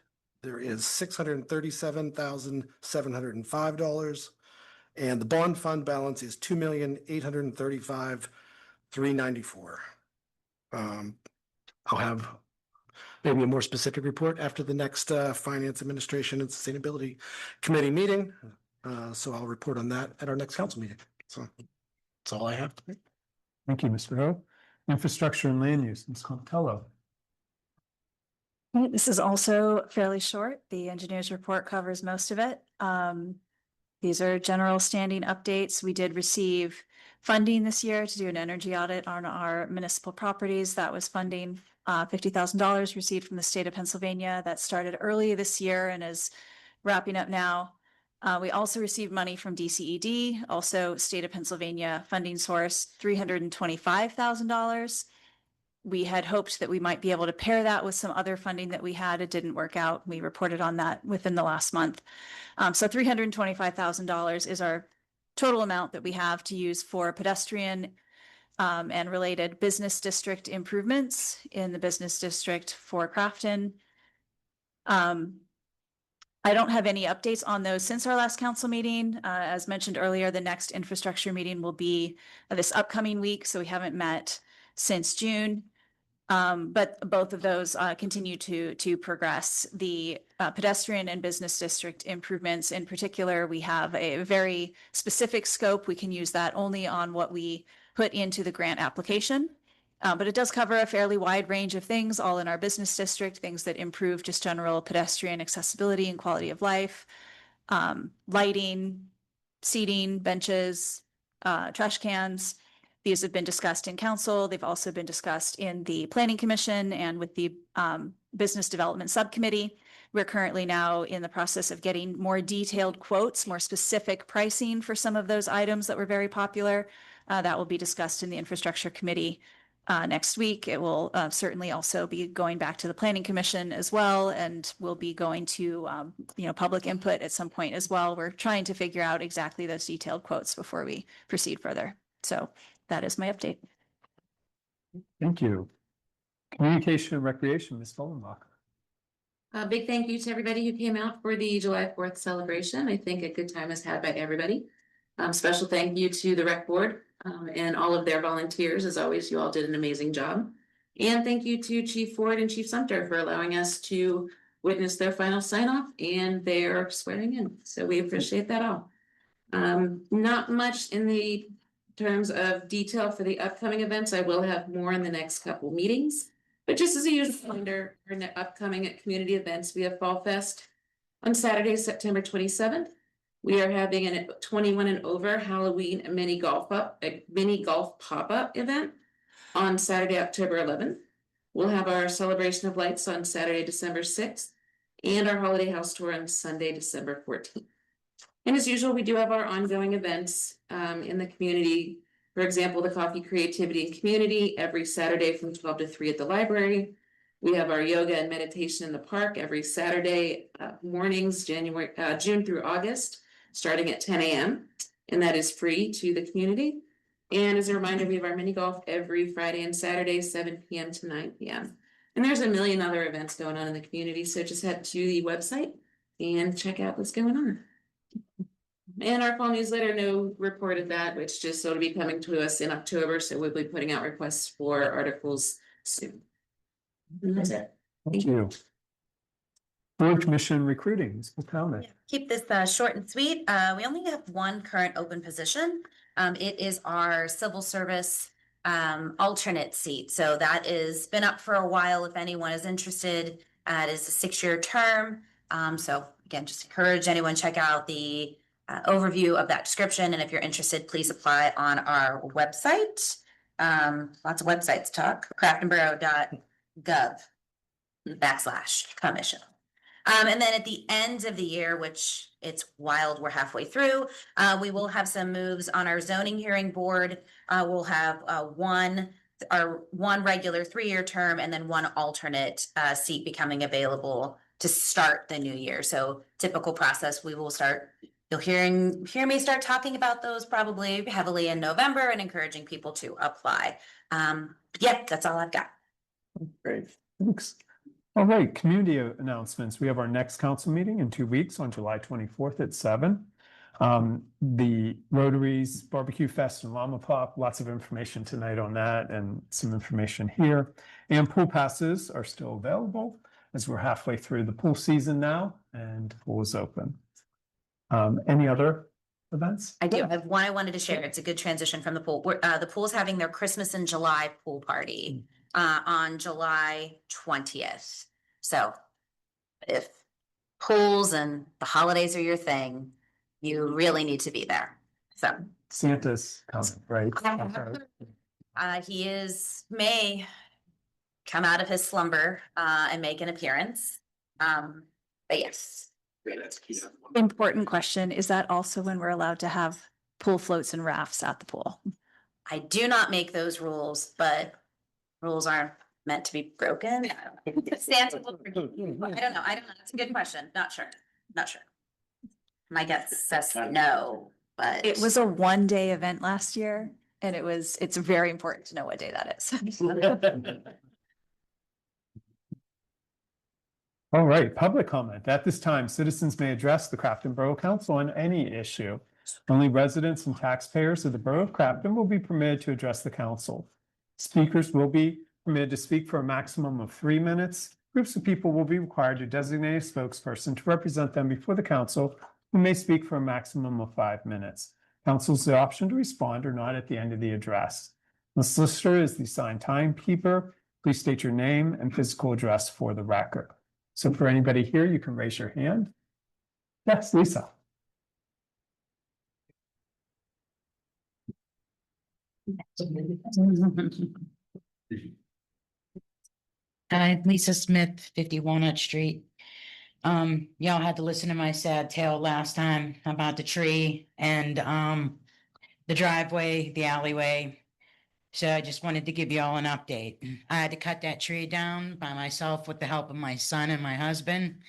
there is $637,705. And the bond fund balance is $2,835,394. I'll have maybe a more specific report after the next Finance Administration and Sustainability Committee meeting. So I'll report on that at our next council meeting. So that's all I have. Thank you, Mr. Ho. Infrastructure and Land Use, Ms. Contello. This is also fairly short. The engineer's report covers most of it. These are general standing updates. We did receive funding this year to do an energy audit on our municipal properties. That was funding, $50,000 received from the state of Pennsylvania. That started early this year and is wrapping up now. We also received money from DCED, also state of Pennsylvania funding source, $325,000. We had hoped that we might be able to pair that with some other funding that we had. It didn't work out. We reported on that within the last month. So $325,000 is our total amount that we have to use for pedestrian and related business district improvements in the business district for Crafton. I don't have any updates on those since our last council meeting. As mentioned earlier, the next infrastructure meeting will be this upcoming week, so we haven't met since June. But both of those continue to progress. The pedestrian and business district improvements in particular, we have a very specific scope. We can use that only on what we put into the grant application. But it does cover a fairly wide range of things, all in our business district, things that improve just general pedestrian accessibility and quality of life, lighting, seating, benches, trash cans. These have been discussed in council. They've also been discussed in the planning commission and with the business development subcommittee. We're currently now in the process of getting more detailed quotes, more specific pricing for some of those items that were very popular. That will be discussed in the infrastructure committee next week. It will certainly also be going back to the planning commission as well, and we'll be going to public input at some point as well. We're trying to figure out exactly those detailed quotes before we proceed further. So that is my update. Thank you. Communication and Recreation, Ms. Fullenbach. A big thank you to everybody who came out for the July 4th celebration. I think a good time was had by everybody. Special thank you to the rec board and all of their volunteers. As always, you all did an amazing job. And thank you to Chief Ford and Chief Sumter for allowing us to witness their final sign off and their swearing in. So we appreciate that all. Not much in the terms of detail for the upcoming events. I will have more in the next couple meetings, but just as a usual reminder, our upcoming community events, we have Fall Fest on Saturday, September 27th. We are having a 21 and over Halloween mini golf pop-up event on Saturday, October 11th. We'll have our celebration of lights on Saturday, December 6th, and our holiday house tour on Sunday, December 14th. And as usual, we do have our ongoing events in the community. For example, the Coffee Creativity and Community every Saturday from 12 to 3 at the library. We have our yoga and meditation in the park every Saturday mornings, June through August, starting at 10 a.m. And that is free to the community. And as a reminder, we have our mini golf every Friday and Saturday, 7 p.m. to 9 p.m. And there's a million other events going on in the community. So just head to the website and check out what's going on. And our fall newsletter, no report of that, which just so it'll be coming to us in October. So we'll be putting out requests for articles soon. And that's it. Thank you. Board commission recruiting, Ms. McComish. Keep this short and sweet. We only have one current open position. It is our civil service alternate seat. So that is been up for a while. If anyone is interested, it is a 6-year term. So again, just encourage anyone, check out the overview of that description. And if you're interested, please apply on our website. Lots of websites to talk, craftonborough.gov/commission. And then at the end of the year, which it's wild, we're halfway through, we will have some moves on our zoning hearing board. We'll have one regular 3-year term and then one alternate seat becoming available to start the new year. So typical process, we will start, you'll hear me start talking about those probably heavily in November and encouraging people to apply. Yeah, that's all I've got. Great, thanks. All right, community announcements. We have our next council meeting in 2 weeks on July 24th at 7. The Rotaries Barbecue Fest and Llama Pop, lots of information tonight on that and some information here. And pool passes are still available as we're halfway through the pool season now and pool is open. Any other events? I do. I have one I wanted to share. It's a good transition from the pool. The pool's having their Christmas in July pool party on July 20th. So if pools and the holidays are your thing, you really need to be there. So Santa's coming, right? He may come out of his slumber and make an appearance. But yes. Important question. Is that also when we're allowed to have pool floats and rafts at the pool? I do not make those rules, but rules aren't meant to be broken. Santa will forgive you. I don't know. It's a good question. Not sure. My guess says no, but It was a 1-day event last year and it's very important to know what day that is. All right, public comment. At this time, citizens may address the Crafton Borough Council on any issue. Only residents and taxpayers of the Borough of Crafton will be permitted to address the council. Speakers will be permitted to speak for a maximum of 3 minutes. Groups of people will be required to designate a spokesperson to represent them before the council, who may speak for a maximum of 5 minutes. Council's the option to respond or not at the end of the address. The solicitor is the assigned timekeeper. Please state your name and physical address for the record. So for anybody here, you can raise your hand. Yes, Lisa. Lisa Smith, 50 Walnut Street. Y'all had to listen to my sad tale last time about the tree and the driveway, the alleyway. So I just wanted to give you all an update. I had to cut that tree down by myself with the help of my son and my husband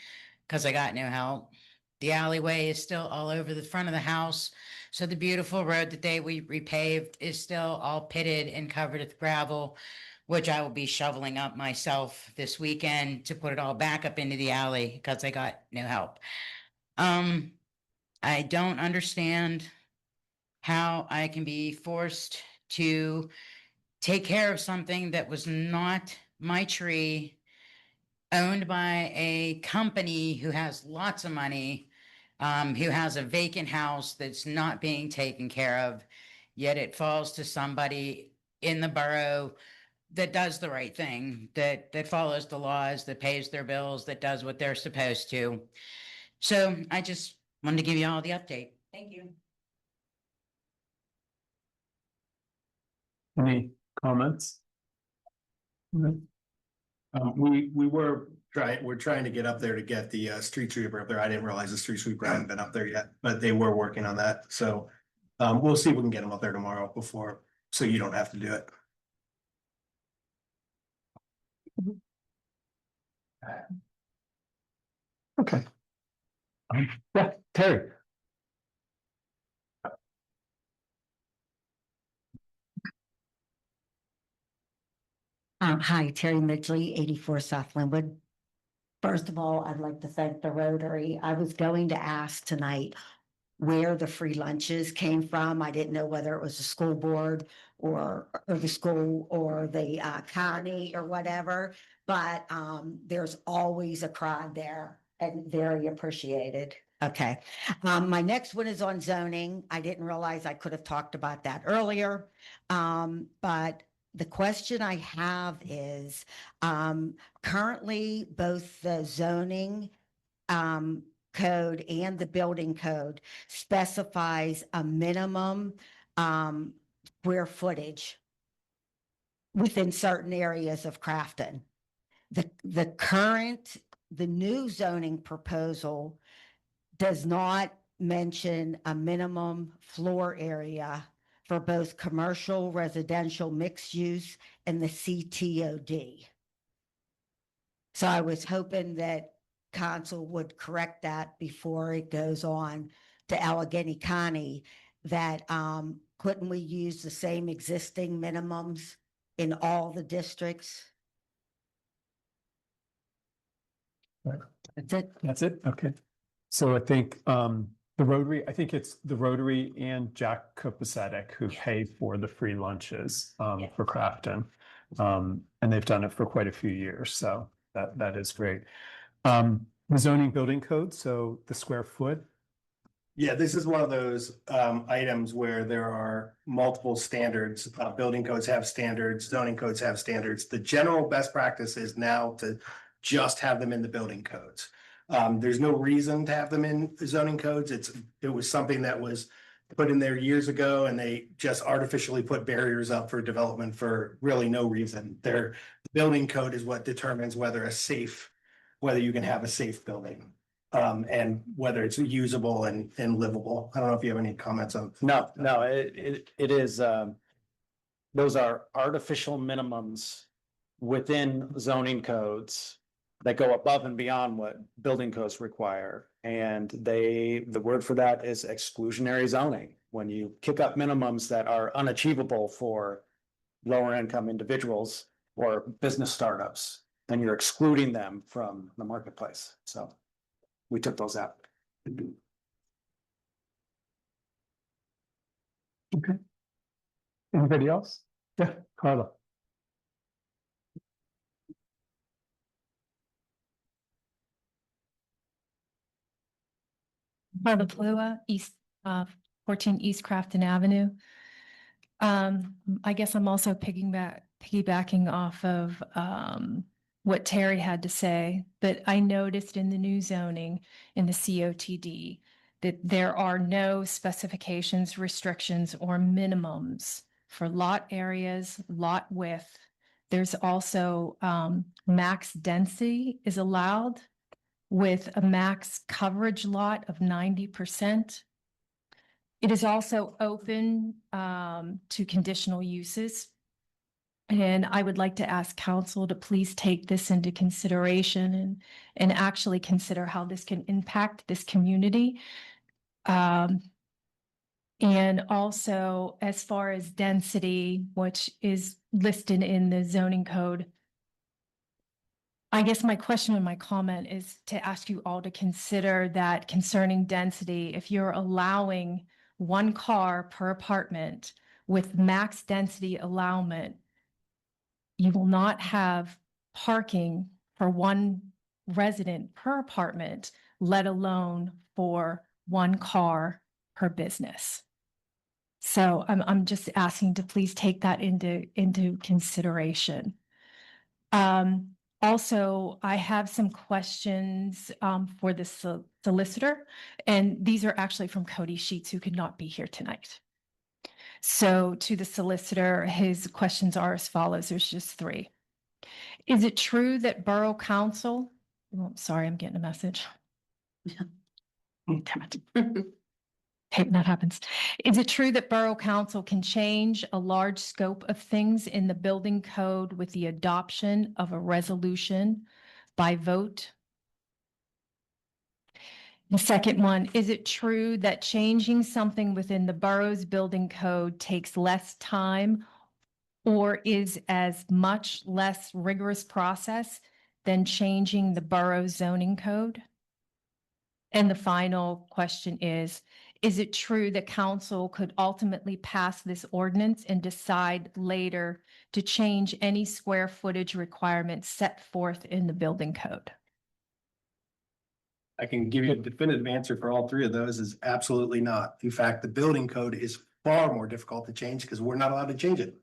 because I got no help. The alleyway is still all over the front of the house. So the beautiful road that we repaved is still all pitted and covered with gravel, which I will be shoveling up myself this weekend to put it all back up into the alley because I got no help. I don't understand how I can be forced to take care of something that was not my tree, owned by a company who has lots of money, who has a vacant house that's not being taken care of, yet it falls to somebody in the borough that does the right thing, that follows the laws, that pays their bills, that does what they're supposed to. So I just wanted to give you all the update. Thank you. Any comments? We're trying to get up there to get the street sweeper up there. I didn't realize the street sweeper hadn't been up there yet, but they were working on that. So we'll see if we can get them up there tomorrow so you don't have to do it. Okay. Yeah, Terry. Hi, Terry Midgley, 84 South Linwood. First of all, I'd like to thank the Rotary. I was going to ask tonight where the free lunches came from. I didn't know whether it was the school board or the school or the county or whatever, but there's always a crowd there and very appreciated. Okay. My next one is on zoning. I didn't realize I could have talked about that earlier. But the question I have is, currently both the zoning code and the building code specifies a minimum square footage within certain areas of Crafton. The new zoning proposal does not mention a minimum floor area for both commercial, residential, mixed use, and the CTOD. So I was hoping that council would correct that before it goes on to Allegheny County, that couldn't we use the same existing minimums in all the districts? That's it. That's it? Okay. So I think the Rotary, I think it's the Rotary and Jack Copacetic who pay for the free lunches for Crafton. And they've done it for quite a few years. So that is great. The zoning building code, so the square foot. Yeah, this is one of those items where there are multiple standards. Building codes have standards, zoning codes have standards. The general best practice is now to just have them in the building codes. There's no reason to have them in the zoning codes. It was something that was put in there years ago, and they just artificially put barriers up for development for really no reason. The building code is what determines whether you can have a safe building. And whether it's usable and livable. I don't know if you have any comments on. No, it is, those are artificial minimums within zoning codes that go above and beyond what building codes require. And the word for that is exclusionary zoning. When you kick up minimums that are unachievable for lower income individuals or business startups, then you're excluding them from the marketplace. So we took those out. Okay. Anybody else? Yeah, Carla. Carla Plua, East 14 East Crafton Avenue. I guess I'm also piggybacking off of what Terry had to say, but I noticed in the new zoning in the COTD that there are no specifications, restrictions, or minimums for lot areas, lot width. There's also max density is allowed with a max coverage lot of 90%. It is also open to conditional uses. And I would like to ask council to please take this into consideration and actually consider how this can impact this community. And also, as far as density, which is listed in the zoning code, I guess my question and my comment is to ask you all to consider that concerning density, if you're allowing one car per apartment with max density allowment, you will not have parking for one resident per apartment, let alone for one car per business. So I'm just asking to please take that into consideration. Also, I have some questions for the solicitor, and these are actually from Cody Sheets, who could not be here tonight. So to the solicitor, his questions are as follows. There's just 3. Is it true that Borough Council, oh, sorry, I'm getting a message. Damn it. Hey, that happens. Is it true that Borough Council can change a large scope of things in the building code with the adoption of a resolution by vote? The second one, is it true that changing something within the borough's building code takes less time or is as much less rigorous process than changing the borough zoning code? And the final question is it true that council could ultimately pass this ordinance and decide later to change any square footage requirements set forth in the building code? I can give you a definitive answer for all three of those is absolutely not. In fact, the building code is far more difficult to change because we're not allowed to change it.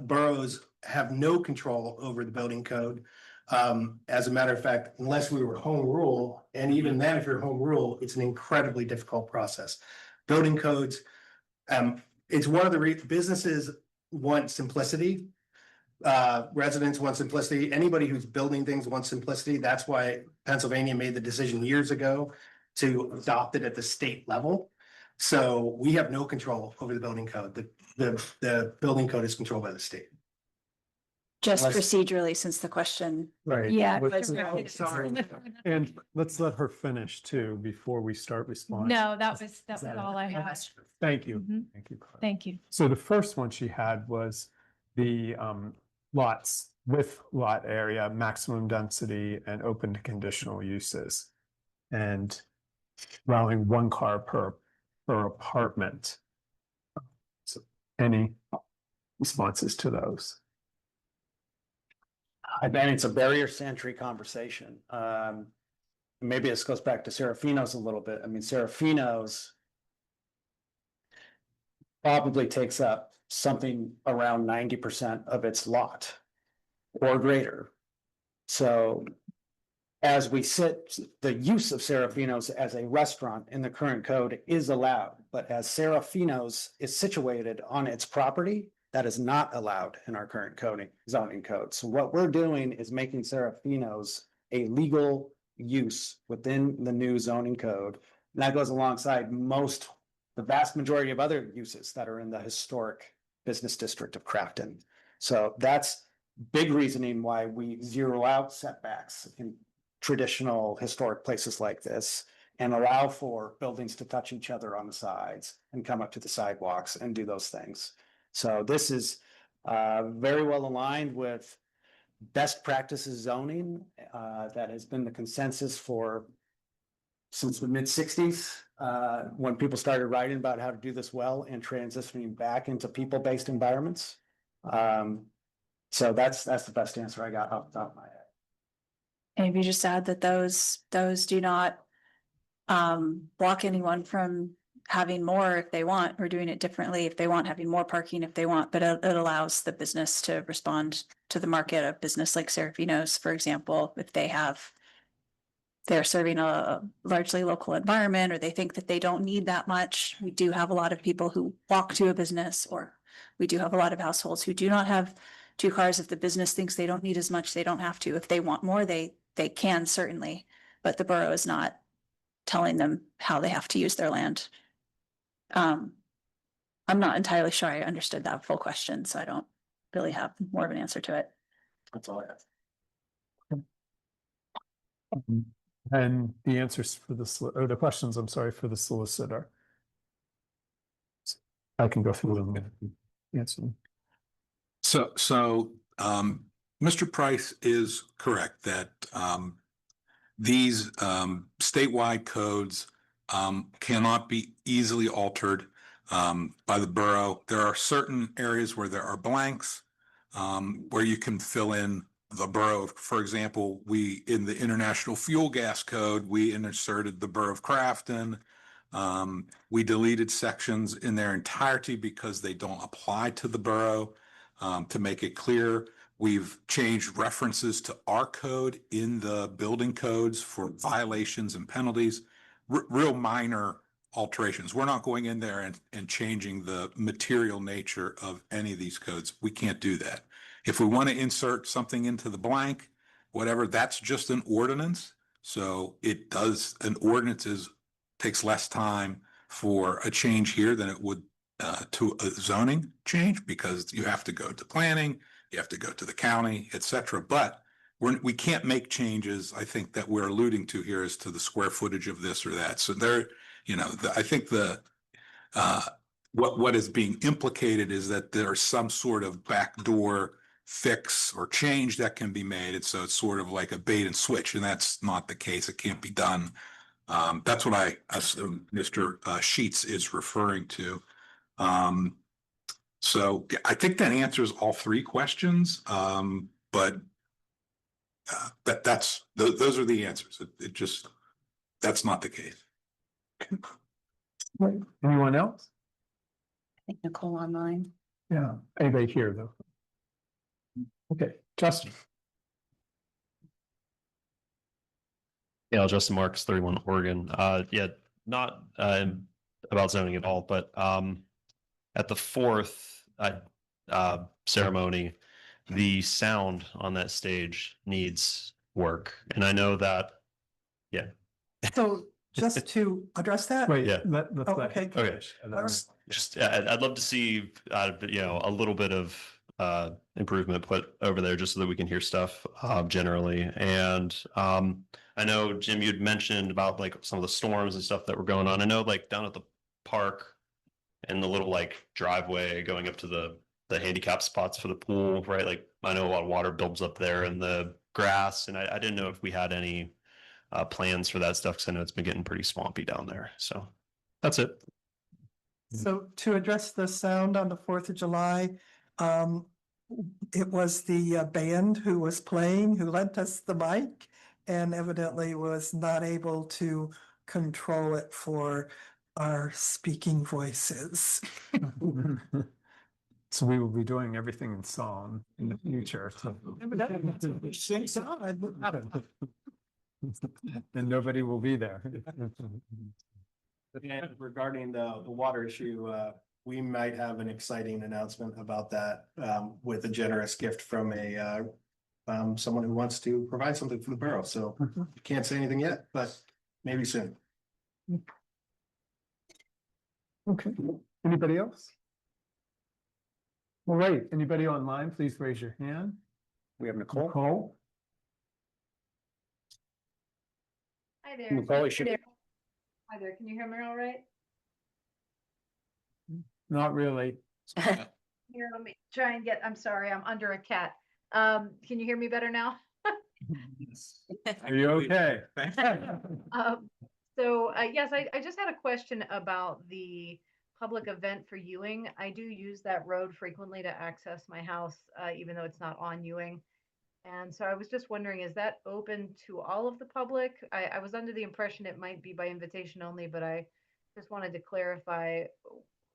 Boroughs have no control over the building code. As a matter of fact, unless we were home rule, and even then, if you're home rule, it's an incredibly difficult process. Building codes, it's one of the businesses want simplicity. Residents want simplicity. Anybody who's building things wants simplicity. That's why Pennsylvania made the decision years ago to adopt it at the state level. So we have no control over the building code. The building code is controlled by the state. Just Unless- procedurally, since the question. Right. Yeah. Let's- Sorry. And let's let her finish too, before we start responding. No, that was all I had. Thank you. Mhm. Thank you. Claire. Thank you. So the first one she had was the lots with lot area, maximum density, and open to conditional uses. And allowing one car per apartment. So any responses to those? I think it's a barrier to entry conversation. Maybe this goes back to Serafino's a little bit. I mean, Serafino's probably takes up something around 90% of its lot or greater. So as we sit, the use of Serafino's as a restaurant in the current code is allowed, but as Serafino's is situated on its property, that is not allowed in our current zoning code. So what we're doing is making Serafino's a legal use within the new zoning code. And that goes alongside the vast majority of other uses that are in the historic business district of Crafton. So that's big reasoning why we zero out setbacks in traditional historic places like this and allow for buildings to touch each other on the sides and come up to the sidewalks and do those things. So this is very well aligned with best practices zoning that has been the consensus since the mid-60s, when people started writing about how to do this well and transitioning back into people-based environments. So that's the best answer I got off the top of my head. And maybe just add that those do not block anyone from having more if they want, or doing it differently if they want, having more parking if they want, but it allows the business to respond to the market. A business like Serafino's, for example, if they're serving a largely local environment, or they think that they don't need that much. We do have a lot of people who walk to a business, or we do have a lot of households who do not have two cars. If the business thinks they don't need as much, they don't have to. If they want more, they can certainly, but the borough is not telling them how they have to use their land. I'm not entirely sure I understood that full question, so I don't really have more of an answer to it. That's all I have. And the answers for the questions, I'm sorry, for the solicitor. I can go through them and answer them. So Mr. Price is correct that these statewide codes cannot be easily altered by the borough. There are certain areas where there are blanks where you can fill in the borough. For example, in the International Fuel Gas Code, we inserted the Borough of Crafton. We deleted sections in their entirety because they don't apply to the borough. To make it clear, we've changed references to our code in the building codes for violations and penalties, real minor alterations. We're not going in there and changing the material nature of any of these codes. We can't do that. If we want to insert something into the blank, whatever, that's just an ordinance. So an ordinance takes less time for a change here than it would to a zoning change, because you have to go to planning, you have to go to the county, etc. But we can't make changes. I think that we're alluding to here as to the square footage of this or that. So I think what is being implicated is that there's some sort of backdoor fix or change that can be made. And so it's sort of like a bait and switch, and that's not the case. It can't be done. That's what I assume Mr. Sheets is referring to. So I think that answers all three questions. But those are the answers. It just that's not the case. Right. Anyone else? I think Nicole online. Yeah, anybody here though? Okay, Justin. Yeah, Justin Marks, 31 Oregon. Yeah, not about zoning at all, but at the fourth ceremony, the sound on that stage needs work, and I know that. Yeah. So just to address that. Wait, Yeah. let's Oh, let okay. him Okay. finish, and then- Just I'd love to see a little bit of improvement put over there just so that we can hear stuff generally. And I know, Jim, you'd mentioned about like some of the storms and stuff that were going on. I know like down at the park and the little like driveway going up to the handicap spots for the pool, right? Like I know a lot of water builds up there in the grass, and I didn't know if we had any plans for that stuff because I know it's been getting pretty swampy down there. So that's it. So to address the sound on the 4th of July, it was the band who was playing, who lent us the mic and evidently was not able to control it for our speaking voices. So we will be doing everything in song in the future. And nobody will be there. And regarding the water issue, we might have an exciting announcement about that, with a generous gift from someone who wants to provide something for the borough. So can't say anything yet, but maybe soon. Okay, anybody else? All right, anybody online, please raise your hand. We have Nicole. Nicole? Hi there. Nicole, you should- Hi there. Can you hear me all right? Not really. Here, let me try and get, I'm sorry, I'm under a cat. Can you hear me better now? Are you okay? Yes, I just had a question about the public event for Ewing. I do use that road frequently to access my house, even though it's not on Ewing. And so I was just wondering, is that open to all of the public? I was under the impression it might be by invitation only, but I just wanted to clarify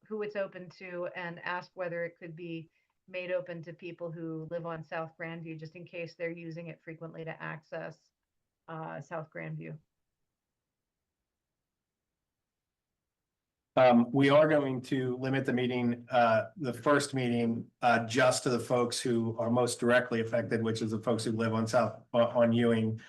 who it's open to and ask whether it could be made open to people who live on South Grandview, just in case they're using it frequently to access South Grandview. We are going to limit the meeting, the first meeting, just to the folks who are most directly affected, which is the folks who live on Ewing.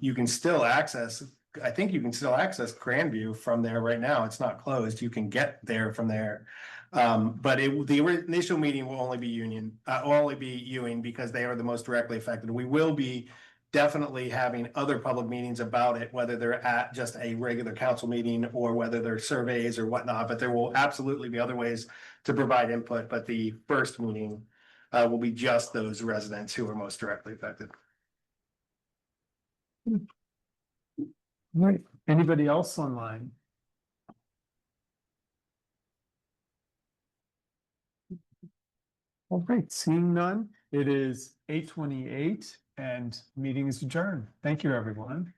You can still access, I think you can still access Grandview from there right now. It's not closed. You can get there from there. But the initial meeting will only be Ewing because they are the most directly affected. We will be definitely having other public meetings about it, whether they're at just a regular council meeting or whether they're surveys or whatnot, but there will absolutely be other ways to provide input, but the first meeting will be just those residents who are most directly affected. Right, anybody else online? All right, seeing none, it is 8:28 and meeting is adjourned. Thank you, everyone.